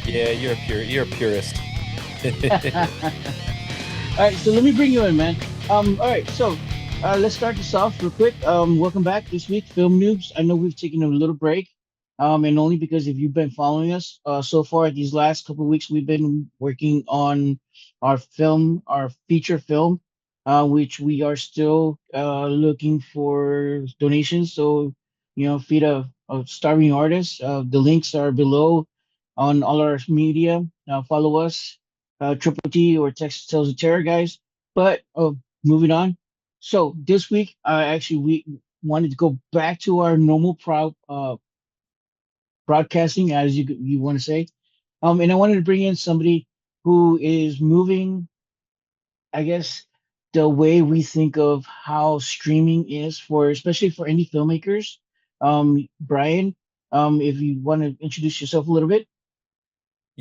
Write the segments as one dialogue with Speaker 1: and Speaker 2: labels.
Speaker 1: Yeah, you're a purist.
Speaker 2: All right, so let me bring you in, man. All right, so let's start this off real quick. Welcome back this week, Film Noobs. I know we've taken a little break, and only because if you've been following us so far these last couple of weeks, we've been working on our feature film, which we are still looking for donations. So, feed a starving artist. The links are below on all our media. Follow us Triple T or Texas Tales of Terror guys. But moving on. So this week, actually, we wanted to go back to our normal broadcasting, as you want to say. And I wanted to bring in somebody who is moving, I guess, the way we think of how streaming is for, especially for indie filmmakers. Brian, if you want to introduce yourself a little bit.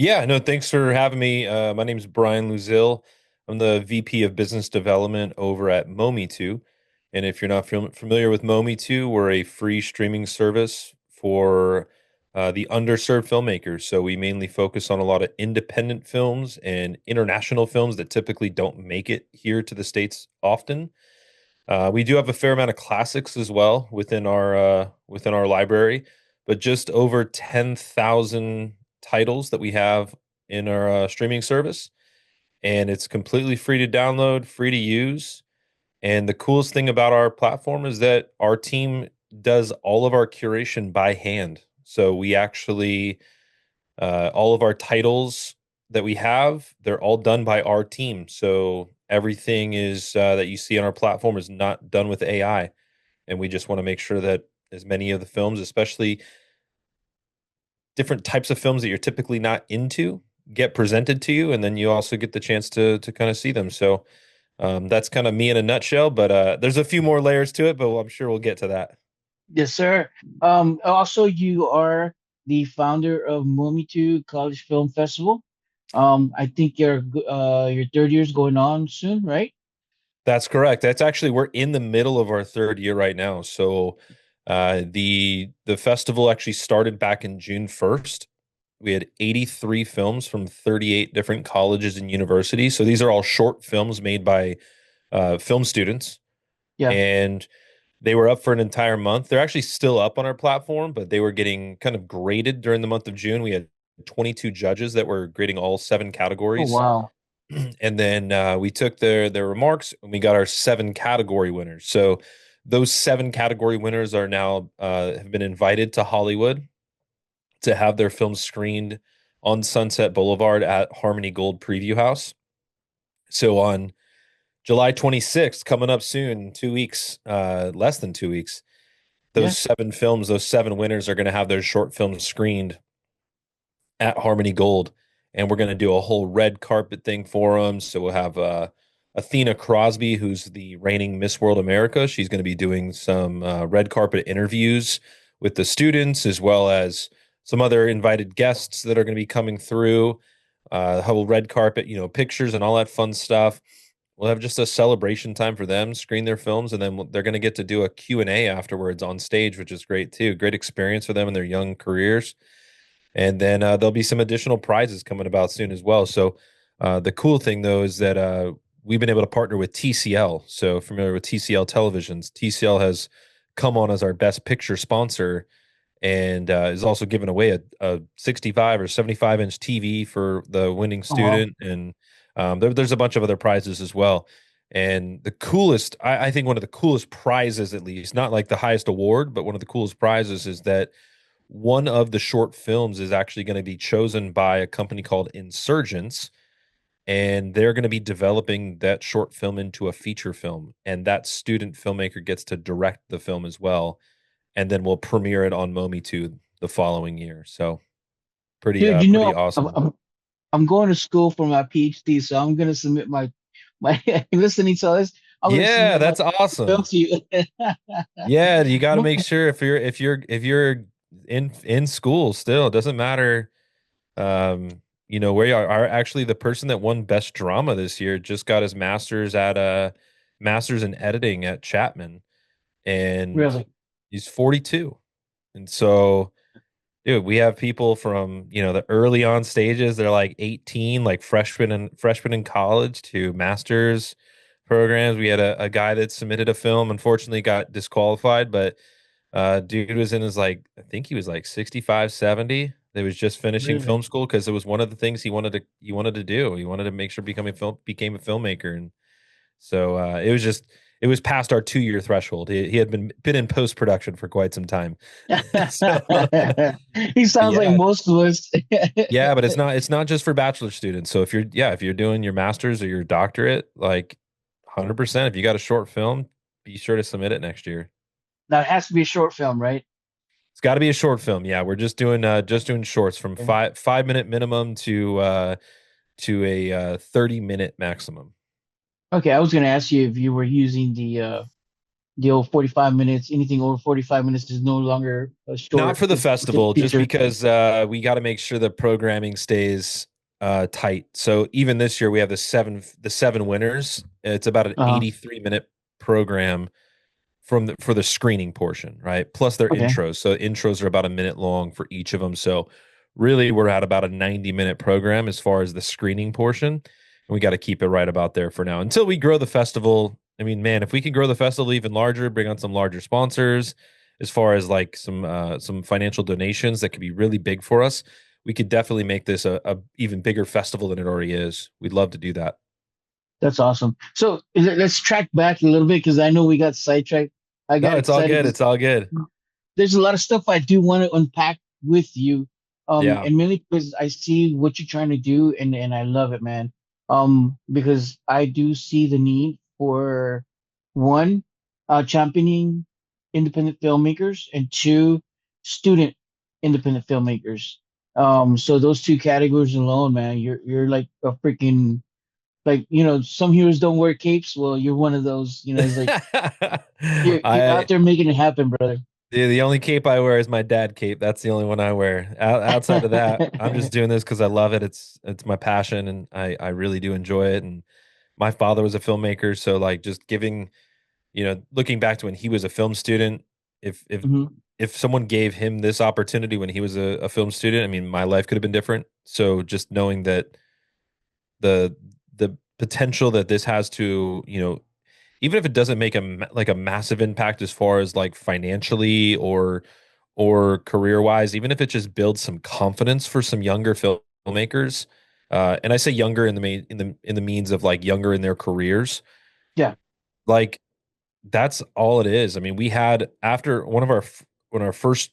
Speaker 1: Yeah, no, thanks for having me. My name is Bryan Louzil. I'm the VP of Business Development over at mometu. And if you're not familiar with mometu, we're a free streaming service for the underserved filmmakers. So we mainly focus on a lot of independent films and international films that typically don't make it here to the States often. We do have a fair amount of classics as well within our library, but just over 10,000 titles that we have in our streaming service, and it's completely free to download, free to use. And the coolest thing about our platform is that our team does all of our curation by hand. So we actually all of our titles that we have, they're all done by our team. So everything is that you see on our platform is not done with AI, and we just want to make sure that as many of the films, especially different types of films that you're typically not into, get presented to you, and then you also get the chance to kind of see them. So that's kind of me in a nutshell. But there's a few more layers to it, but I'm sure we'll get to that.
Speaker 2: Yes, sir. Also, you are the founder of Mometu College Film Festival. I think your third year's going on soon, right?
Speaker 1: That's correct. That's actually we're in the middle of our third year right now. So the festival actually started back in June 1st. We had 83 films from 38 different colleges and universities. So these are all short films made by film students,
Speaker 2: Yeah.
Speaker 1: and they were up for an entire month. They're actually still up on our platform, but they were getting kind of graded during the month of June. We had 22 judges that were grading all seven
Speaker 2: Oh,
Speaker 1: categories.
Speaker 2: wow.
Speaker 1: And then we took their remarks and we got our seven category winners. So those seven category winners are now have been invited to Hollywood to have their films screened on Sunset Boulevard at Harmony Gold Preview House. So on July 26th, coming up soon, 2 weeks, less than 2 weeks,
Speaker 2: Yeah.
Speaker 1: those seven films, those seven winners are going to have their short films screened at Harmony Gold, and we're going to do a whole red carpet thing for them. So we'll have Athena Crosby, who's the reigning Miss World America. She's going to be doing some red carpet interviews with the students, as well as some other invited guests that are going to be coming through. Whole red carpet, pictures and all that fun stuff. We'll have just a celebration time for them, screen their films, and then they're going to get to do a Q&A afterwards on stage, which is great too. Great experience for them in their young careers. And then there'll be some additional prizes coming about soon as well. So the cool thing though is that we've been able to partner with TCL. So familiar with TCL televisions, TCL has come on as our best picture sponsor, and is also giving away a 65 or 75-inch TV for the winning
Speaker 2: Oh, wow.
Speaker 1: student. And there's a bunch of other prizes as well. And the coolest, I think one of the coolest prizes, at least, not like the highest award, but one of the coolest prizes is that one of the short films is actually going to be chosen by a company called Insurgents, and they're going to be developing that short film into a feature film. And that student filmmaker gets to direct the film as well. And then we'll premiere it on Momi the following year. So
Speaker 2: Dude,
Speaker 1: pretty awesome.
Speaker 2: I'm going to school for my PhD, so I'm gonna submit my listening to this. I'm gonna
Speaker 1: Yeah,
Speaker 2: submit my
Speaker 1: that's
Speaker 2: film
Speaker 1: awesome.
Speaker 2: to you.
Speaker 1: Yeah, you got to make sure if you're in school still, it doesn't matter where you are. Actually, the person that won best drama this year just got his master's at a master's in editing at Chapman, and
Speaker 2: Really?
Speaker 1: he's 42. And so Dude, we have people from, the early on stages. They're like 18, like freshmen in college to masters programs. We had a guy that submitted a film, unfortunately got disqualified, but dude was in his like, I think he was like 65, 70. That was just finishing film
Speaker 2: Really?
Speaker 1: school because it was one of the things he wanted to do. He wanted to make sure became a filmmaker. And so it was past our 2 year threshold. He had been in post production for quite some time. So
Speaker 2: He sounds like
Speaker 1: yeah.
Speaker 2: most of us.
Speaker 1: Yeah, but it's not just for bachelor students. So if you're doing your master's or your doctorate, like 100%, if you got a short film, be sure to submit it next year.
Speaker 2: Now it has to be a short film, right?
Speaker 1: It's got to be a short film. Yeah, we're just doing shorts from
Speaker 2: Okay.
Speaker 1: 5 minute minimum to a 30-minute maximum.
Speaker 2: Okay, I was gonna ask you if you were using the old 45 minutes. Anything over 45 minutes is no longer a
Speaker 1: Not
Speaker 2: short.
Speaker 1: for the
Speaker 2: It's considered
Speaker 1: festival, just
Speaker 2: feature.
Speaker 1: because we got to make sure the programming stays tight. So even this year, we have the seven winners. It's about an
Speaker 2: Uh-huh.
Speaker 1: 83-minute program for the screening portion, right? Plus their
Speaker 2: Okay,
Speaker 1: intros. So intros are about a minute long for each of them. So really, we're at about a 90-minute program as far as the screening portion, and we got to keep it right about there for now until we grow the festival. I mean, man, if we can grow the festival even larger, bring on some larger sponsors, as far as like some financial donations that could be really big for us, we could definitely make this a even bigger festival than it already is. We'd love to do that.
Speaker 2: that's awesome. So let's track back a little bit because I know we got sidetracked. I
Speaker 1: No,
Speaker 2: got
Speaker 1: it's all
Speaker 2: excited
Speaker 1: good.
Speaker 2: because
Speaker 1: It's all good.
Speaker 2: there's a lot of stuff I do want to unpack with you.
Speaker 1: Yeah.
Speaker 2: And mainly because I see what you're trying to do and I love it, man. Because I do see the need for one, championing independent filmmakers, and two, student independent filmmakers. So those two categories alone, man, you're like a freaking, like, some heroes don't wear capes. Well, you're one of those. It's like you're out
Speaker 1: I
Speaker 2: there making it happen, brother.
Speaker 1: the only cape I wear is my dad cape. That's the only one I wear. Outside of that, I'm just doing this because I love it. It's my passion, and I really do enjoy it. And my father was a filmmaker, so like just giving, looking back to when he was a film student, if if
Speaker 2: Mhm.
Speaker 1: if someone gave him this opportunity when he was a film student, I mean, my life could have been different. So just knowing that the the potential that this has to, even if it doesn't make like a massive impact as far as like financially or career wise, even if it just builds some confidence for some younger filmmakers, and I say younger in the main in the means of like younger in their careers,
Speaker 2: Yeah.
Speaker 1: like that's all it is. I mean, we had after one of our first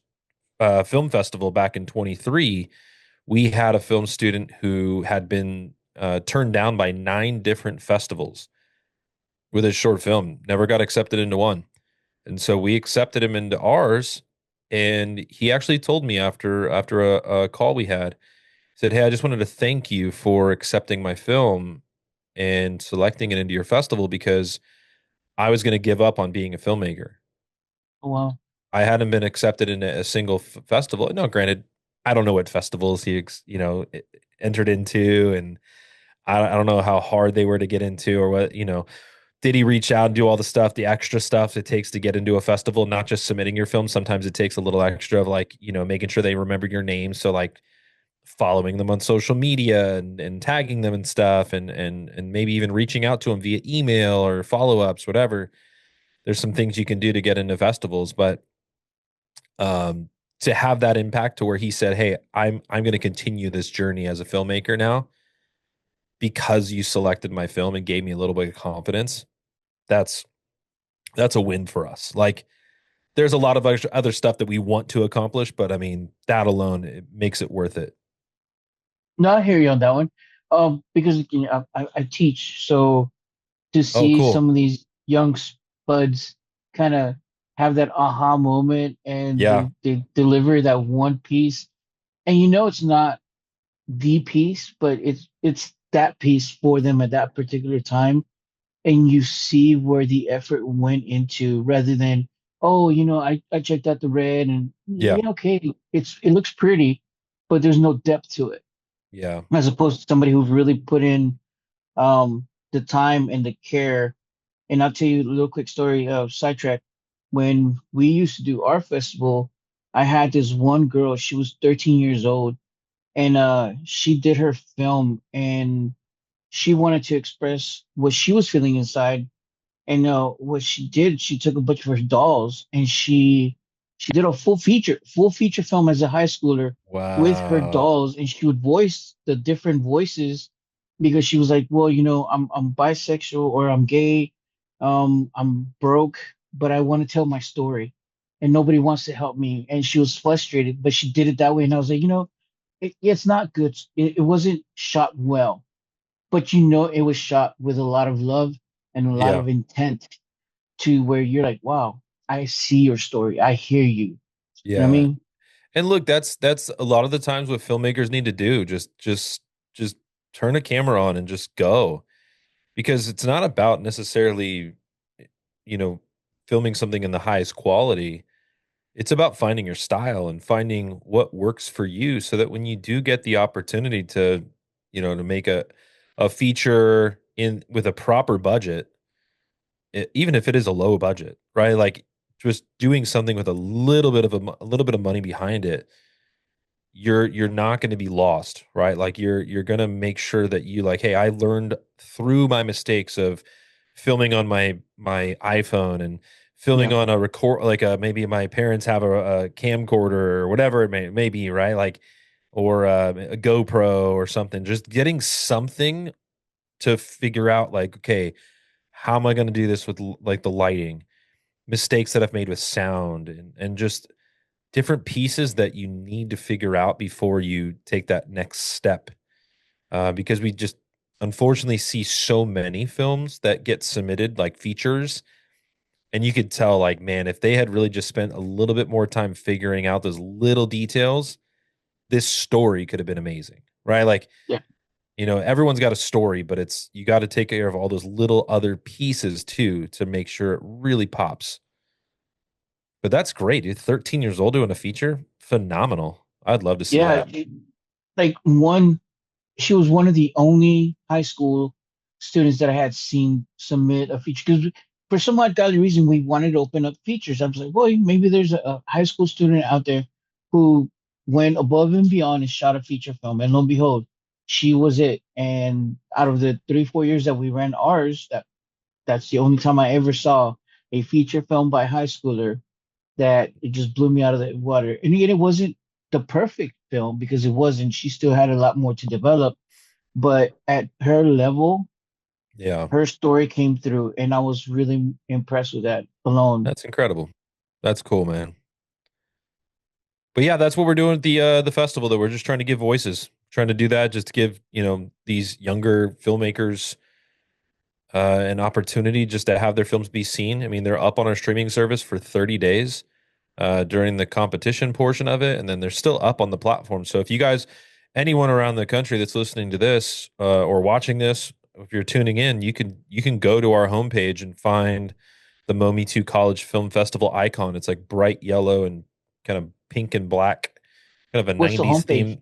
Speaker 1: film festival back in 23, we had a film student who had been turned down by 9 different festivals with his short film, never got accepted into one. And so we accepted him into ours. And he actually told me after a call we had, said, "Hey, I just wanted to thank you for accepting my film and selecting it into your festival because I was going to give up on being a filmmaker.
Speaker 2: Oh, wow.
Speaker 1: I hadn't been accepted into a single festival. No, granted, I don't know what festivals entered into, and I don't know how hard they were to get into or what, did he reach out and do all the stuff, the extra stuff it takes to get into a festival, not just submitting your film. Sometimes it takes a little extra of like, making sure they remember your name. So like following them on social media and tagging them and stuff and maybe even reaching out to them via email or follow-ups, whatever. There's some things you can do to get into festivals, but um to have that impact to where he said, "Hey, I'm going to continue this journey as a filmmaker now because you selected my film and gave me a little bit of confidence." That's that's a win for us. Like there's a lot of other stuff that we want to accomplish, but I mean, that alone it makes it worth it.
Speaker 2: No, I hear you on that one. Because I teach, so to
Speaker 1: Oh,
Speaker 2: see
Speaker 1: cool.
Speaker 2: some of these young spuds kind of have that aha moment, and
Speaker 1: Yeah.
Speaker 2: they deliver that one piece, and it's not the piece, but it's that piece for them at that particular time, and you see where the effort went into, rather than, oh, I checked out the red, and
Speaker 1: Yeah.
Speaker 2: yeah, okay, it looks pretty, but there's no depth to it,
Speaker 1: Yeah.
Speaker 2: as opposed to somebody who's really put in the time and the care. And I'll tell you a little quick story of sidetrack. When we used to do our festival, I had this one girl. She was 13 years old, and she did her film, and she wanted to express what she was feeling inside. And what she did, she took a bunch of her dolls and she did a full feature film as a high schooler with her
Speaker 1: Wow.
Speaker 2: dolls, and she would voice the different voices because she was like, well, I'm bisexual or I'm gay, I'm broke, but I want to tell my story, and nobody wants to help me. And she was frustrated, but she did it that way, and I was like, it's not good. It wasn't shot well, but it was shot with a lot of love and a lot
Speaker 1: Yeah.
Speaker 2: of intent to where you're like, wow, I see your story. I hear you. You know what I
Speaker 1: Yeah.
Speaker 2: mean?
Speaker 1: And look, that's a lot of the times what filmmakers need to do. Just turn a camera on and just go. Because it's not about necessarily, you know, filming something in the highest quality. It's about finding your style and finding what works for you so that when you do get the opportunity to, to make a feature in with a proper budget, even if it is a low budget, right? Like just doing something with a little bit of money behind it, you're not going to be lost, right? Like you're going to make sure that you like, hey, I learned through my mistakes of filming on my iPhone and filming
Speaker 2: Yeah.
Speaker 1: on a record, like maybe my parents have a camcorder or whatever it may be, right? Like or a GoPro or something. Just getting something to figure out, like, okay, how am I going to do this with like the lighting, mistakes that I've made with sound, and just different pieces that you need to figure out before you take that next step. Because we just unfortunately see so many films that get submitted like features, and you could tell, like, man, if they had really just spent a little bit more time figuring out those little details, this story could have been amazing, right? Like,
Speaker 2: Yeah.
Speaker 1: everyone's got a story, but it's you got to take care of all those little other pieces too to make sure it really pops. But that's great, dude. 13 years old doing a feature, phenomenal. I'd love to see
Speaker 2: Yeah.
Speaker 1: that.
Speaker 2: Like she was one of the only high school students that I had seen submit a feature because for some odd godly reason we wanted to open up features. I was like, well, maybe there's a high school student out there who went above and beyond and shot a feature film, and lo and behold, she was it. And out of the 3 4 years that we ran ours, that's the only time I ever saw a feature film by a high schooler that it just blew me out of the water. And yet it wasn't the perfect film because it wasn't. She still had a lot more to develop, but at her level,
Speaker 1: Yeah,
Speaker 2: her story came through, and I was really impressed with that alone.
Speaker 1: that's incredible. That's cool, man. But yeah, that's what we're doing at the festival. That we're just trying to give voices, trying to do that, just to give these younger filmmakers an opportunity just to have their films be seen. I mean, they're up on our streaming service for 30 days during the competition portion of it, and then they're still up on the platform. So if you guys, anyone around the country that's listening to this or watching this, if you're tuning in, you can go to our homepage and find the Momi 2 College Film Festival icon. It's like bright yellow and kind of pink and black, kind of a
Speaker 2: What's the
Speaker 1: 90s
Speaker 2: homepage?
Speaker 1: theme.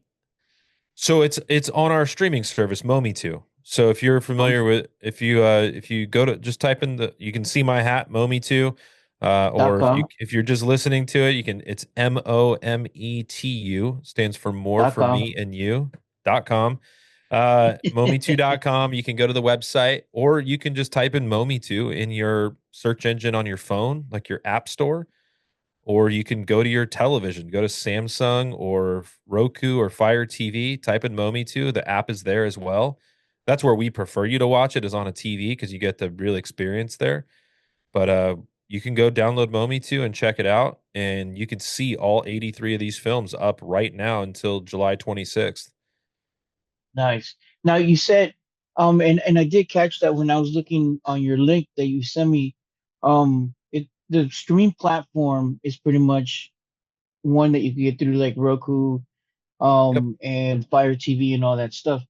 Speaker 1: So it's on our streaming service, Momi 2. So if you're
Speaker 2: Um,
Speaker 1: familiar with, if you go to just type in you can see my hat, Momi 2.
Speaker 2: dot
Speaker 1: Or
Speaker 2: com,
Speaker 1: if you're just listening to it, it's Mometu, stands for more
Speaker 2: dot
Speaker 1: for
Speaker 2: com.
Speaker 1: me and you.com. Momi2.com. You can go to the website, or you can just type in Momi 2 in your search engine on your phone, like your app store, or you can go to your television, go to Samsung or Roku or Fire TV, type in Momi 2. The app is there as well. That's where we prefer you to watch it, is on a TV, because you get the real experience there. But you can go download Momi 2 and check it out, and you can see all 83 of these films up right now until July 26th.
Speaker 2: Nice. Now you said, and I did catch that when I was looking on your link that you sent me. The streaming platform is pretty much one that you can get through like Roku,
Speaker 1: Yep.
Speaker 2: and Fire TV and all that stuff.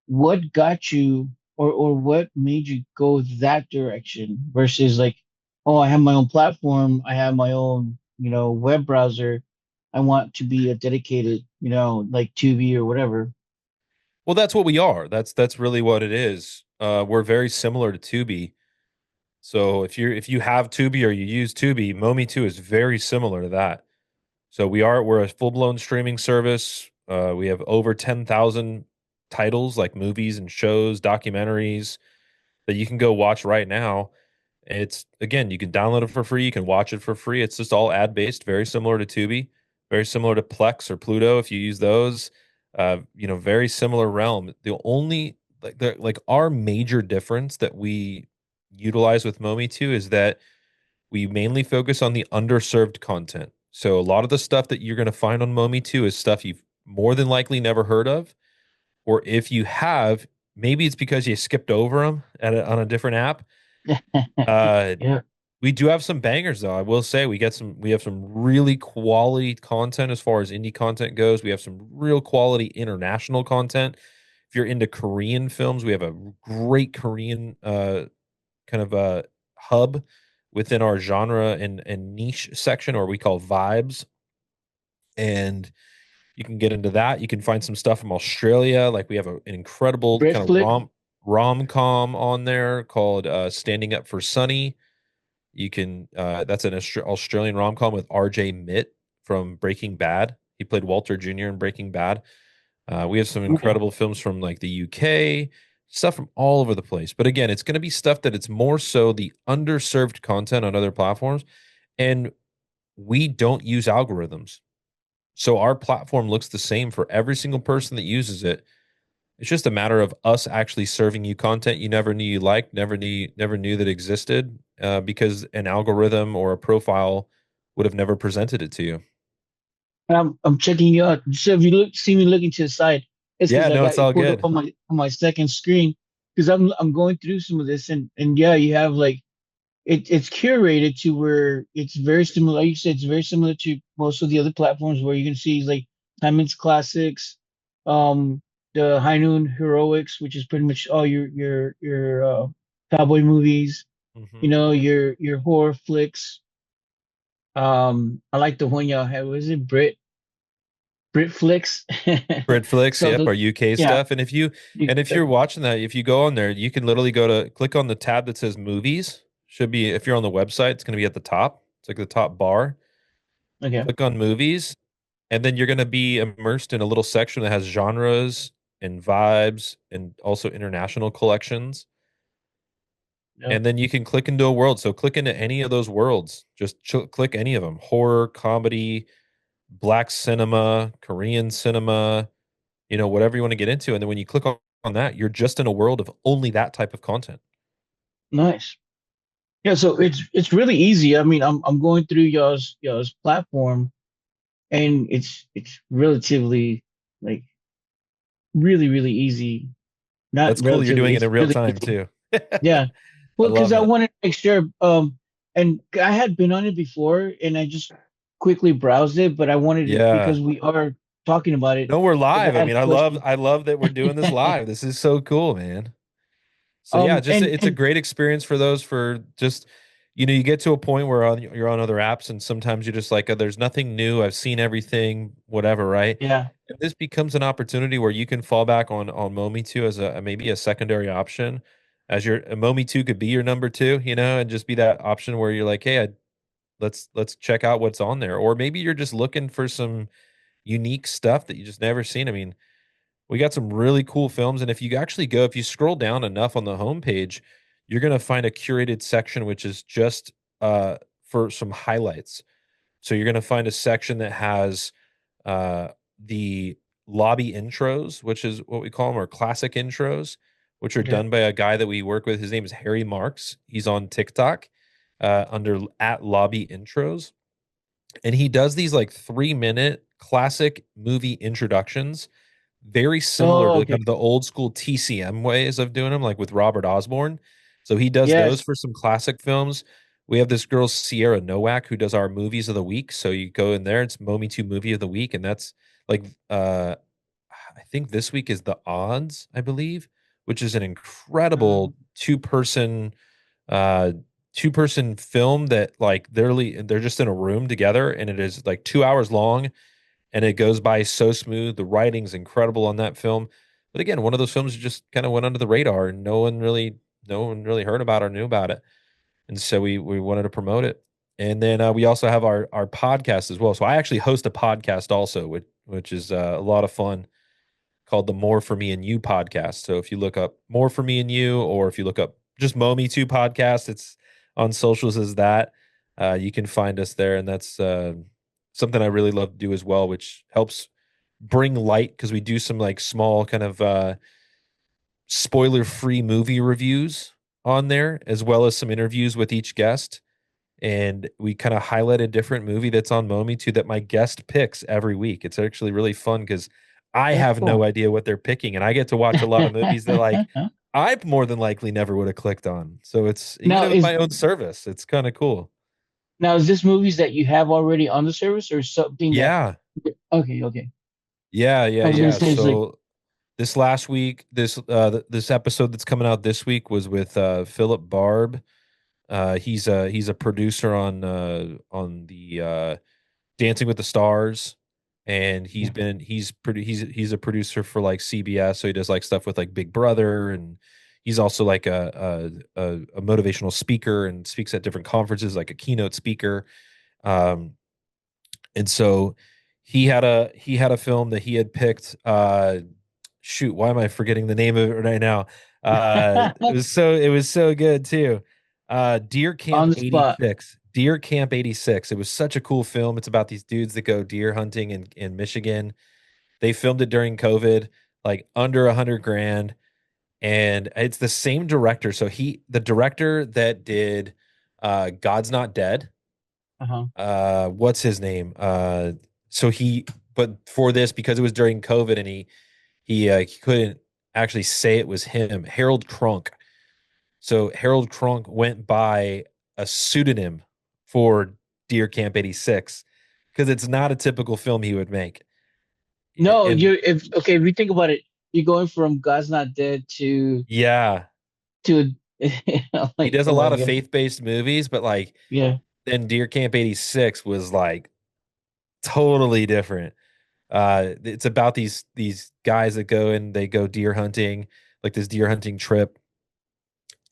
Speaker 2: What got you, or what made you go that direction versus like, oh, I have my own platform, I have my own, web browser. I want to be a dedicated, like Tubi or whatever.
Speaker 1: Well, that's what we are. That's really what it is. We're very similar to Tubi. So if you have Tubi or you use Tubi, Momi 2 is very similar to that. So we're a full-blown streaming service. We have over 10,000 titles like movies and shows, documentaries that you can go watch right now. It's again, you can download it for free, you can watch it for free. It's just all ad-based, very similar to Tubi, very similar to Plex or Pluto if you use those. Very similar realm. The only like our major difference that we utilize with Momi2 is that we mainly focus on the underserved content. So a lot of the stuff that you're going to find on Momi2 is stuff you've more than likely never heard of, or if you have, maybe it's because you skipped over them on a different app. Uh,
Speaker 2: Yeah.
Speaker 1: we do have some bangers though. I will say we have some really quality content as far as indie content goes. We have some real quality international content. If you're into Korean films, we have a great Korean kind of a hub within our genre and niche section, or we call vibes. And you can get into that. You can find some stuff from Australia. Like we have an incredible kind of
Speaker 2: Britflick.
Speaker 1: rom com on there called Standing Up for Sunny. You can that's an Australian rom com with RJ Mitt from Breaking Bad. He played Walter Jr. in Breaking Bad. We have some
Speaker 2: Okay.
Speaker 1: incredible films from like the UK, stuff from all over the place. But again, it's going to be stuff that it's more so the underserved content on other platforms. And we don't use algorithms. So our platform looks the same for every single person that uses it. It's just a matter of us actually serving you content you never knew you liked, never knew that existed, because an algorithm or a profile would have never presented it to you.
Speaker 2: I'm checking you out. So if you see me looking to the side, it's because
Speaker 1: Yeah,
Speaker 2: I
Speaker 1: no,
Speaker 2: got
Speaker 1: it's
Speaker 2: you
Speaker 1: all
Speaker 2: pulled up
Speaker 1: good.
Speaker 2: on my second screen because I'm going through some of this and yeah, you have like it's curated to where it's very similar. Like you said, it's very similar to most of the other platforms where you can see like Timex Classics, um, the High Noon Heroics, which is pretty much all your cowboy movies. You
Speaker 1: Hmm.
Speaker 2: know, your horror flicks. I like the one y'all had. Was it Brit flicks?
Speaker 1: Britflix,
Speaker 2: So
Speaker 1: yep,
Speaker 2: the
Speaker 1: our UK
Speaker 2: yeah,
Speaker 1: stuff.
Speaker 2: you,
Speaker 1: And if you're watching that, if you go on there, you can literally go to click on the tab that says movies. Should be if you're on the website, it's going to be at the top. It's like the top bar.
Speaker 2: okay.
Speaker 1: Click on movies, and then you're going to be immersed in a little section that has genres and vibes and also international collections.
Speaker 2: Yeah.
Speaker 1: And then you can click into a world. So click into any of those worlds. Just click any of them: horror, comedy, black cinema, Korean cinema, whatever you want to get into. And then when you click on that, you're just in a world of only that type of content.
Speaker 2: Nice. Yeah, so it's really easy. I mean, I'm going through y'all's platform and it's relatively like really easy. Not
Speaker 1: That's cool. You're
Speaker 2: relatively,
Speaker 1: doing it
Speaker 2: it's
Speaker 1: in real
Speaker 2: really
Speaker 1: time
Speaker 2: easy.
Speaker 1: too.
Speaker 2: Yeah.
Speaker 1: I
Speaker 2: Well, because
Speaker 1: love
Speaker 2: I
Speaker 1: it.
Speaker 2: wanted to make sure and I had been on it before and I just quickly browsed it, but I wanted it
Speaker 1: Yeah.
Speaker 2: because we are talking about it
Speaker 1: No, we're
Speaker 2: because
Speaker 1: live.
Speaker 2: I
Speaker 1: I
Speaker 2: had
Speaker 1: mean,
Speaker 2: a question.
Speaker 1: I love that we're doing this live. This is so cool, man. So yeah, just
Speaker 2: And
Speaker 1: it's a
Speaker 2: and
Speaker 1: great experience for those for just you get to a point where you're on other apps and sometimes you're just like, there's nothing new. I've seen everything, whatever, right?
Speaker 2: yeah,
Speaker 1: And this becomes an opportunity where you can fall back on Momi2 as a maybe a secondary option, as your Momi2 could be your number two, and just be that option where you're like, hey, let's check out what's on there, or maybe you're just looking for some unique stuff that you just never seen. I mean, we got some really cool films, and if you scroll down enough on the homepage, you're gonna find a curated section which is just for some highlights. So you're gonna find a section that has uh the lobby intros, which is what we call them, or classic intros, which are
Speaker 2: okay.
Speaker 1: done by a guy that we work with. His name is Harry Marks. He's on TikTok under at lobby intros, and he does these like 3-minute classic movie introductions, very similar
Speaker 2: Oh,
Speaker 1: to
Speaker 2: okay.
Speaker 1: kind of the old school TCM ways of doing them, like with Robert Osborne. So he does those
Speaker 2: Yes.
Speaker 1: for some classic films. We have this girl Sierra Nowak who does our movies of the week. So you go in there, it's Momi 2 movie of the week, and that's like I think this week is The Odds, I believe, which is an incredible uh two-person film that like they're just in a room together, and it is like 2 hours long, and it goes by so smooth. The writing's incredible on that film. But again, one of those films that just kind of went under the radar and no one really heard about or knew about it. And so we wanted to promote it. And then we also have our podcast as well. So I actually host a podcast also, which is a lot of fun, called the More for Me and You podcast. So if you look up More for Me and You, or if you look up just Momi 2 podcast, it's on socials as that. You can find us there. And that's something I really love to do as well, which helps bring light because we do some like small kind of spoiler free movie reviews on there, as well as some interviews with each guest. And we kind of highlight a different movie that's on Momi too that my guest picks every week. It's actually really fun because I
Speaker 2: That's
Speaker 1: have no
Speaker 2: cool.
Speaker 1: idea what they're picking, and I get to watch a lot of movies that like I more than likely never would have clicked on. So it's even
Speaker 2: now
Speaker 1: with
Speaker 2: is
Speaker 1: my own service, it's kind of cool.
Speaker 2: now is this movies that you have already on the service or something that?
Speaker 1: Yeah,
Speaker 2: Okay, okay.
Speaker 1: yeah, yeah,
Speaker 2: I was gonna
Speaker 1: yeah.
Speaker 2: say it's like,
Speaker 1: So this last week, this episode that's coming out this week was with Philip Barb. He's a producer on the Dancing with the Stars, and
Speaker 2: yeah.
Speaker 1: he's a producer for like CBS, so he does like stuff with like Big Brother, and he's also like a motivational speaker and speaks at different conferences, like a keynote speaker. Um, and so he had a film that he had picked. Shoot, why am I forgetting the name of it right now? It was so good too. Deer
Speaker 2: On
Speaker 1: Camp
Speaker 2: the spot.
Speaker 1: 86. Deer Camp 86. It was such a cool film. It's about these dudes that go deer hunting in Michigan. They filmed it during COVID, like under 100 grand. And it's the same director. So the director that did God's Not Dead,
Speaker 2: Uh-huh.
Speaker 1: what's his name? So but for this, because it was during COVID and he couldn't actually say it was him, Harold Crunk. So Harold Crunk went by a pseudonym for Deer Camp 86 because it's not a typical film he would make.
Speaker 2: No,
Speaker 1: And
Speaker 2: if we think about it, you're going from God's Not Dead
Speaker 1: yeah,
Speaker 2: to
Speaker 1: he
Speaker 2: like,
Speaker 1: does a
Speaker 2: oh my
Speaker 1: lot of
Speaker 2: God.
Speaker 1: faith-based movies, but like
Speaker 2: Yeah.
Speaker 1: then Deer Camp 86 was like totally different. It's about these guys that go deer hunting, like this deer hunting trip,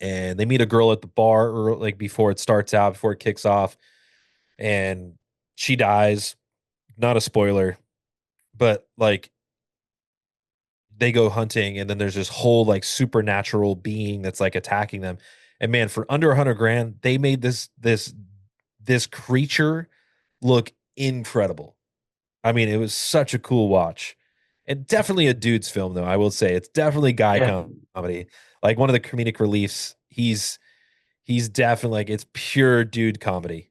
Speaker 1: and they meet a girl at the bar or like before it starts out, before it kicks off, and she dies. Not a spoiler, but like they go hunting, and then there's this whole like supernatural being that's like attacking them. And man, for under 100 grand, they made this creature look incredible. I mean, it was such a cool watch. And definitely a dude's film, though. I will say it's definitely guy
Speaker 2: Yeah.
Speaker 1: comedy. Like one of the comedic reliefs. He's definitely like it's pure dude comedy.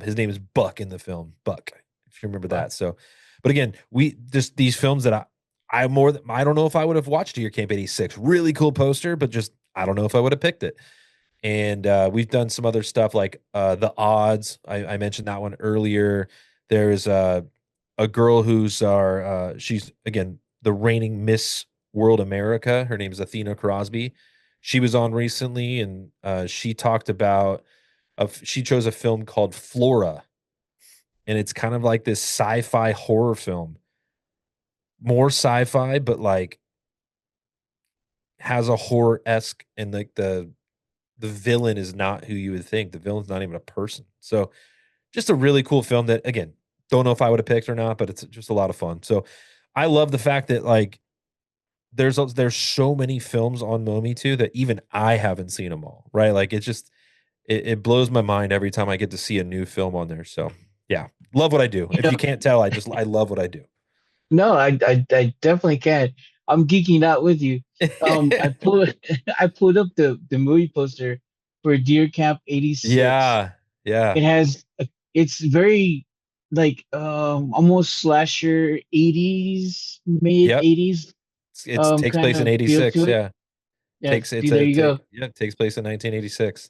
Speaker 1: His name is Buck in the film. Buck, if you remember
Speaker 2: Fuck.
Speaker 1: that. So, but again, we just these films that I don't know if I would have watched Deer Camp 86. Really cool poster, but just I don't know if I would have picked it. And we've done some other stuff like The Odds. I mentioned that one earlier. There's a girl who's she's again the reigning Miss World America. Her name is Athena Crosby. She was on recently, and she talked about she chose a film called Flora, and it's kind of like this sci-fi horror film, more sci-fi, but like has a horror esque, and like the villain is not who you would think. The villain's not even a person. So just a really cool film that again, don't know if I would have picked or not, but it's just a lot of fun. So I love the fact that like there's so many films on Momi too that even I haven't seen them all. Right? Like it blows my mind every time I get to see a new film on there. So yeah, love what I do.
Speaker 2: You
Speaker 1: If you
Speaker 2: know,
Speaker 1: can't tell, I love what I do.
Speaker 2: no, I definitely can. I'm geeking out with you. I pulled I pulled up the movie poster for Deer Camp 86.
Speaker 1: Yeah, yeah,
Speaker 2: It has it's very like almost slasher 80s, mid
Speaker 1: yep.
Speaker 2: 80s
Speaker 1: It's takes
Speaker 2: kind
Speaker 1: place in
Speaker 2: of feel
Speaker 1: '86.
Speaker 2: to it.
Speaker 1: Yeah,
Speaker 2: Yeah, see, there you go.
Speaker 1: yeah, it takes place in 1986.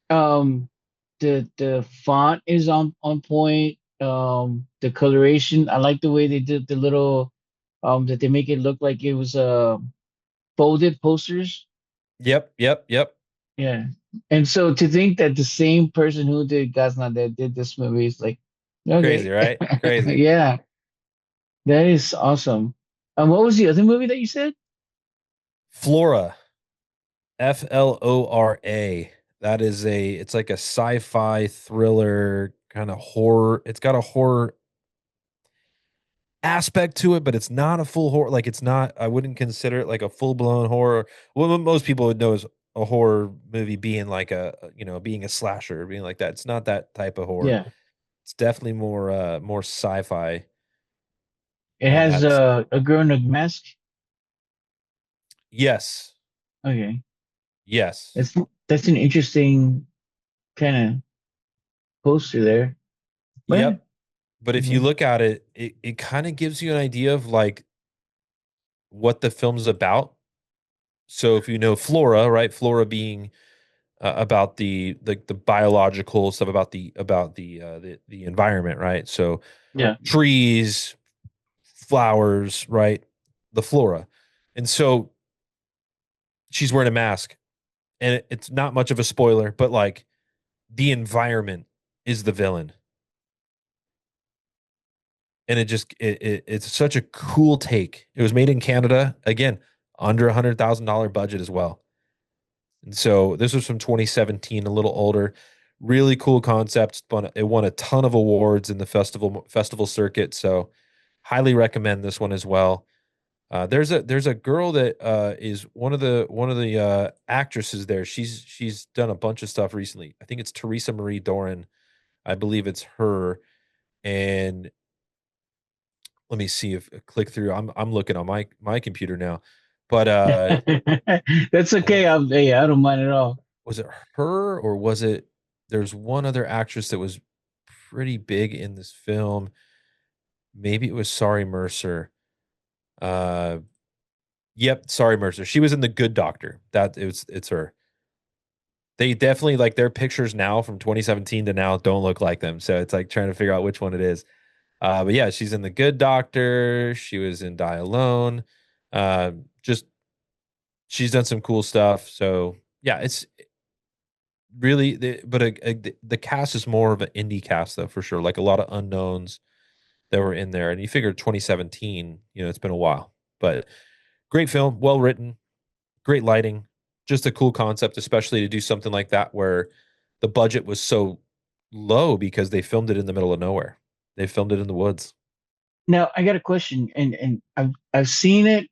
Speaker 2: Um the font is on point. The coloration, I like the way they did the little that they make it look like it was folded posters.
Speaker 1: Yep, yep, yep.
Speaker 2: Yeah. And so to think that the same person who did God's Not Dead did this movie is like,
Speaker 1: Crazy,
Speaker 2: okay.
Speaker 1: right? Crazy.
Speaker 2: Yeah, that is awesome. What was the other movie that you said?
Speaker 1: Flora, Flora. That is it's like a sci-fi thriller kind of horror. It's got a horror aspect to it, but it's not a full horror. Like it's not. I wouldn't consider it like a full blown horror. What most people would know is a horror movie being like being a slasher, being like that. It's not that type of horror.
Speaker 2: Yeah.
Speaker 1: It's definitely more sci-fi,
Speaker 2: It
Speaker 1: and
Speaker 2: has
Speaker 1: that's
Speaker 2: a girl in a mask.
Speaker 1: yes,
Speaker 2: Okay.
Speaker 1: yes,
Speaker 2: That's that's an interesting kind of poster there. But
Speaker 1: yep. But if you
Speaker 2: okay.
Speaker 1: look at it, it kind of gives you an idea of like what the film's about. So if you know Flora, right? Flora being about the biological stuff about the environment, right? So
Speaker 2: Yeah.
Speaker 1: trees, flowers, right? The flora, and so she's wearing a mask, and it's not much of a spoiler, but like the environment is the villain, and it's such a cool take. It was made in Canada again, under $100,000 budget as well. And so this was from 2017, a little older. Really cool concept. But it won a ton of awards in the festival circuit. So highly recommend this one as well. There's a girl that is one of the actresses there. She's done a bunch of stuff recently. I think it's Teresa Marie Doran. I believe it's her. And let me see if click through. I'm looking on my computer now. But
Speaker 2: That's okay. Hey, I don't mind at all.
Speaker 1: was it her or was it there's one other actress that was pretty big in this film. Maybe it was Sorry Mercer. Uh yep, Sorry Mercer. She was in The Good Doctor. It's her. They definitely like their pictures now from 2017 to now don't look like them. So it's like trying to figure out which one it is. But yeah, she's in The Good Doctor. She was in Die Alone. Just she's done some cool stuff. So yeah, it's really the cast is more of an indie cast though for sure, like a lot of unknowns that were in there, and you figure 2017, it's been a while, but great film, well written, great lighting, just a cool concept, especially to do something like that where the budget was so low because they filmed it in the middle of nowhere. They filmed it in the woods.
Speaker 2: Now I got a question, and I've seen it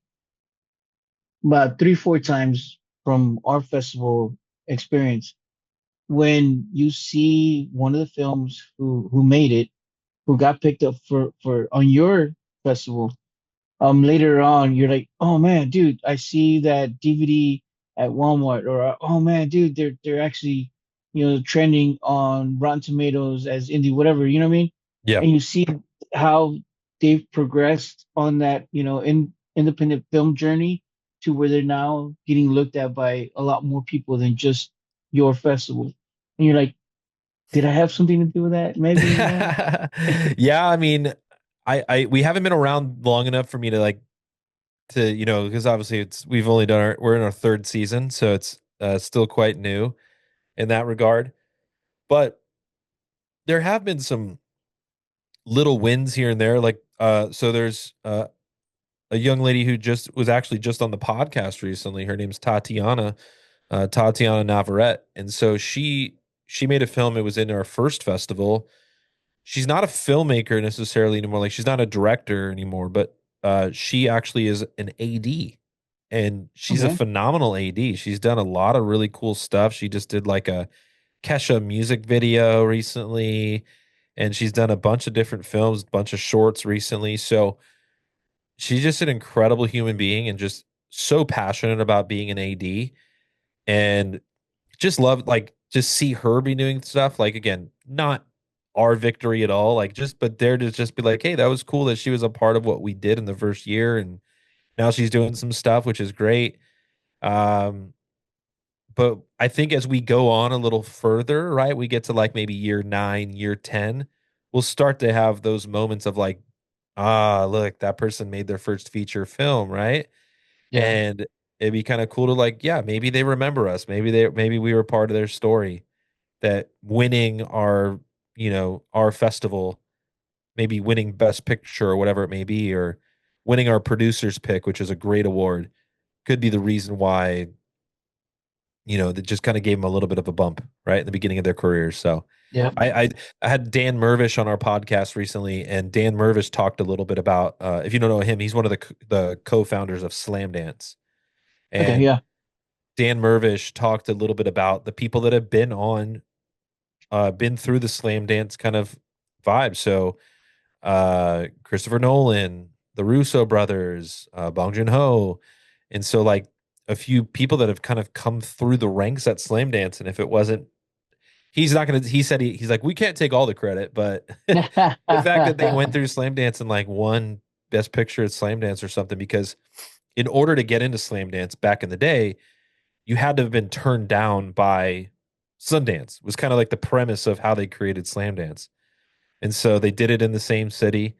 Speaker 2: about three, four times from our festival experience. When you see one of the films who made it, who got picked up for on your festival, later on you're like, oh man, dude, I see that DVD at Walmart, or oh man, dude, they're actually, trending on Rotten Tomatoes as indie, whatever, you know what I mean?
Speaker 1: Yeah.
Speaker 2: And you see how they've progressed on that, independent film journey to where they're now getting looked at by a lot more people than just your festival. And you're like, did I have something to do with that? Maybe,
Speaker 1: Yeah, I mean, I we haven't been around long enough for me to like to because obviously we've only done we're in our third season, so it's still quite new in that regard. But there have been some little wins here and there, like so there's a young lady who just was actually just on the podcast recently. Her name's Tatiana Navarrete, and so she made a film. It was in our first festival. She's not a filmmaker necessarily anymore. Like she's not a director anymore, but she actually is an AD, and she's a
Speaker 2: okay,
Speaker 1: phenomenal AD. She's done a lot of really cool stuff. She just did like a Kesha music video recently, and she's done a bunch of different films, a bunch of shorts recently. So she's just an incredible human being and just so passionate about being an AD, and just love like just see her be doing stuff like again, not our victory at all, like just but there to just be like, hey, that was cool that she was a part of what we did in the first year, and now she's doing some stuff which is great. um but I think as we go on a little further, right, we get to like maybe year 9, year 10, we'll start to have those moments of like, look, that person made their first feature film, right?
Speaker 2: yeah.
Speaker 1: And it'd be kind of cool to like, yeah, maybe they remember us, maybe we were part of their story, that winning our festival, maybe winning best picture or whatever it may be, or winning our producer's pick, which is a great award, could be the reason why that just kind of gave them a little bit of a bump right at the beginning of their careers. So
Speaker 2: Yeah.
Speaker 1: I had Dan Mervish on our podcast recently, and Dan Mervish talked a little bit about if you don't know him, he's one of the co-founders of Slam Dance.
Speaker 2: Okay.
Speaker 1: And
Speaker 2: Yeah.
Speaker 1: Dan Mervish talked a little bit about the people that have been through the Slam Dance kind of vibe. So Christopher Nolan, the Russo brothers, Bong Joon-ho. And so like a few people that have kind of come through the ranks at Slam Dance. And if it wasn't, he's not going to, he said, he's like, we can't take all the credit, but the fact that they went through Slam Dance and like won Best Picture at Slam Dance or something, because in order to get into Slam Dance back in the day, you had to have been turned down by Sundance, was kind of like the premise of how they created Slam Dance. And so they did it in the same city.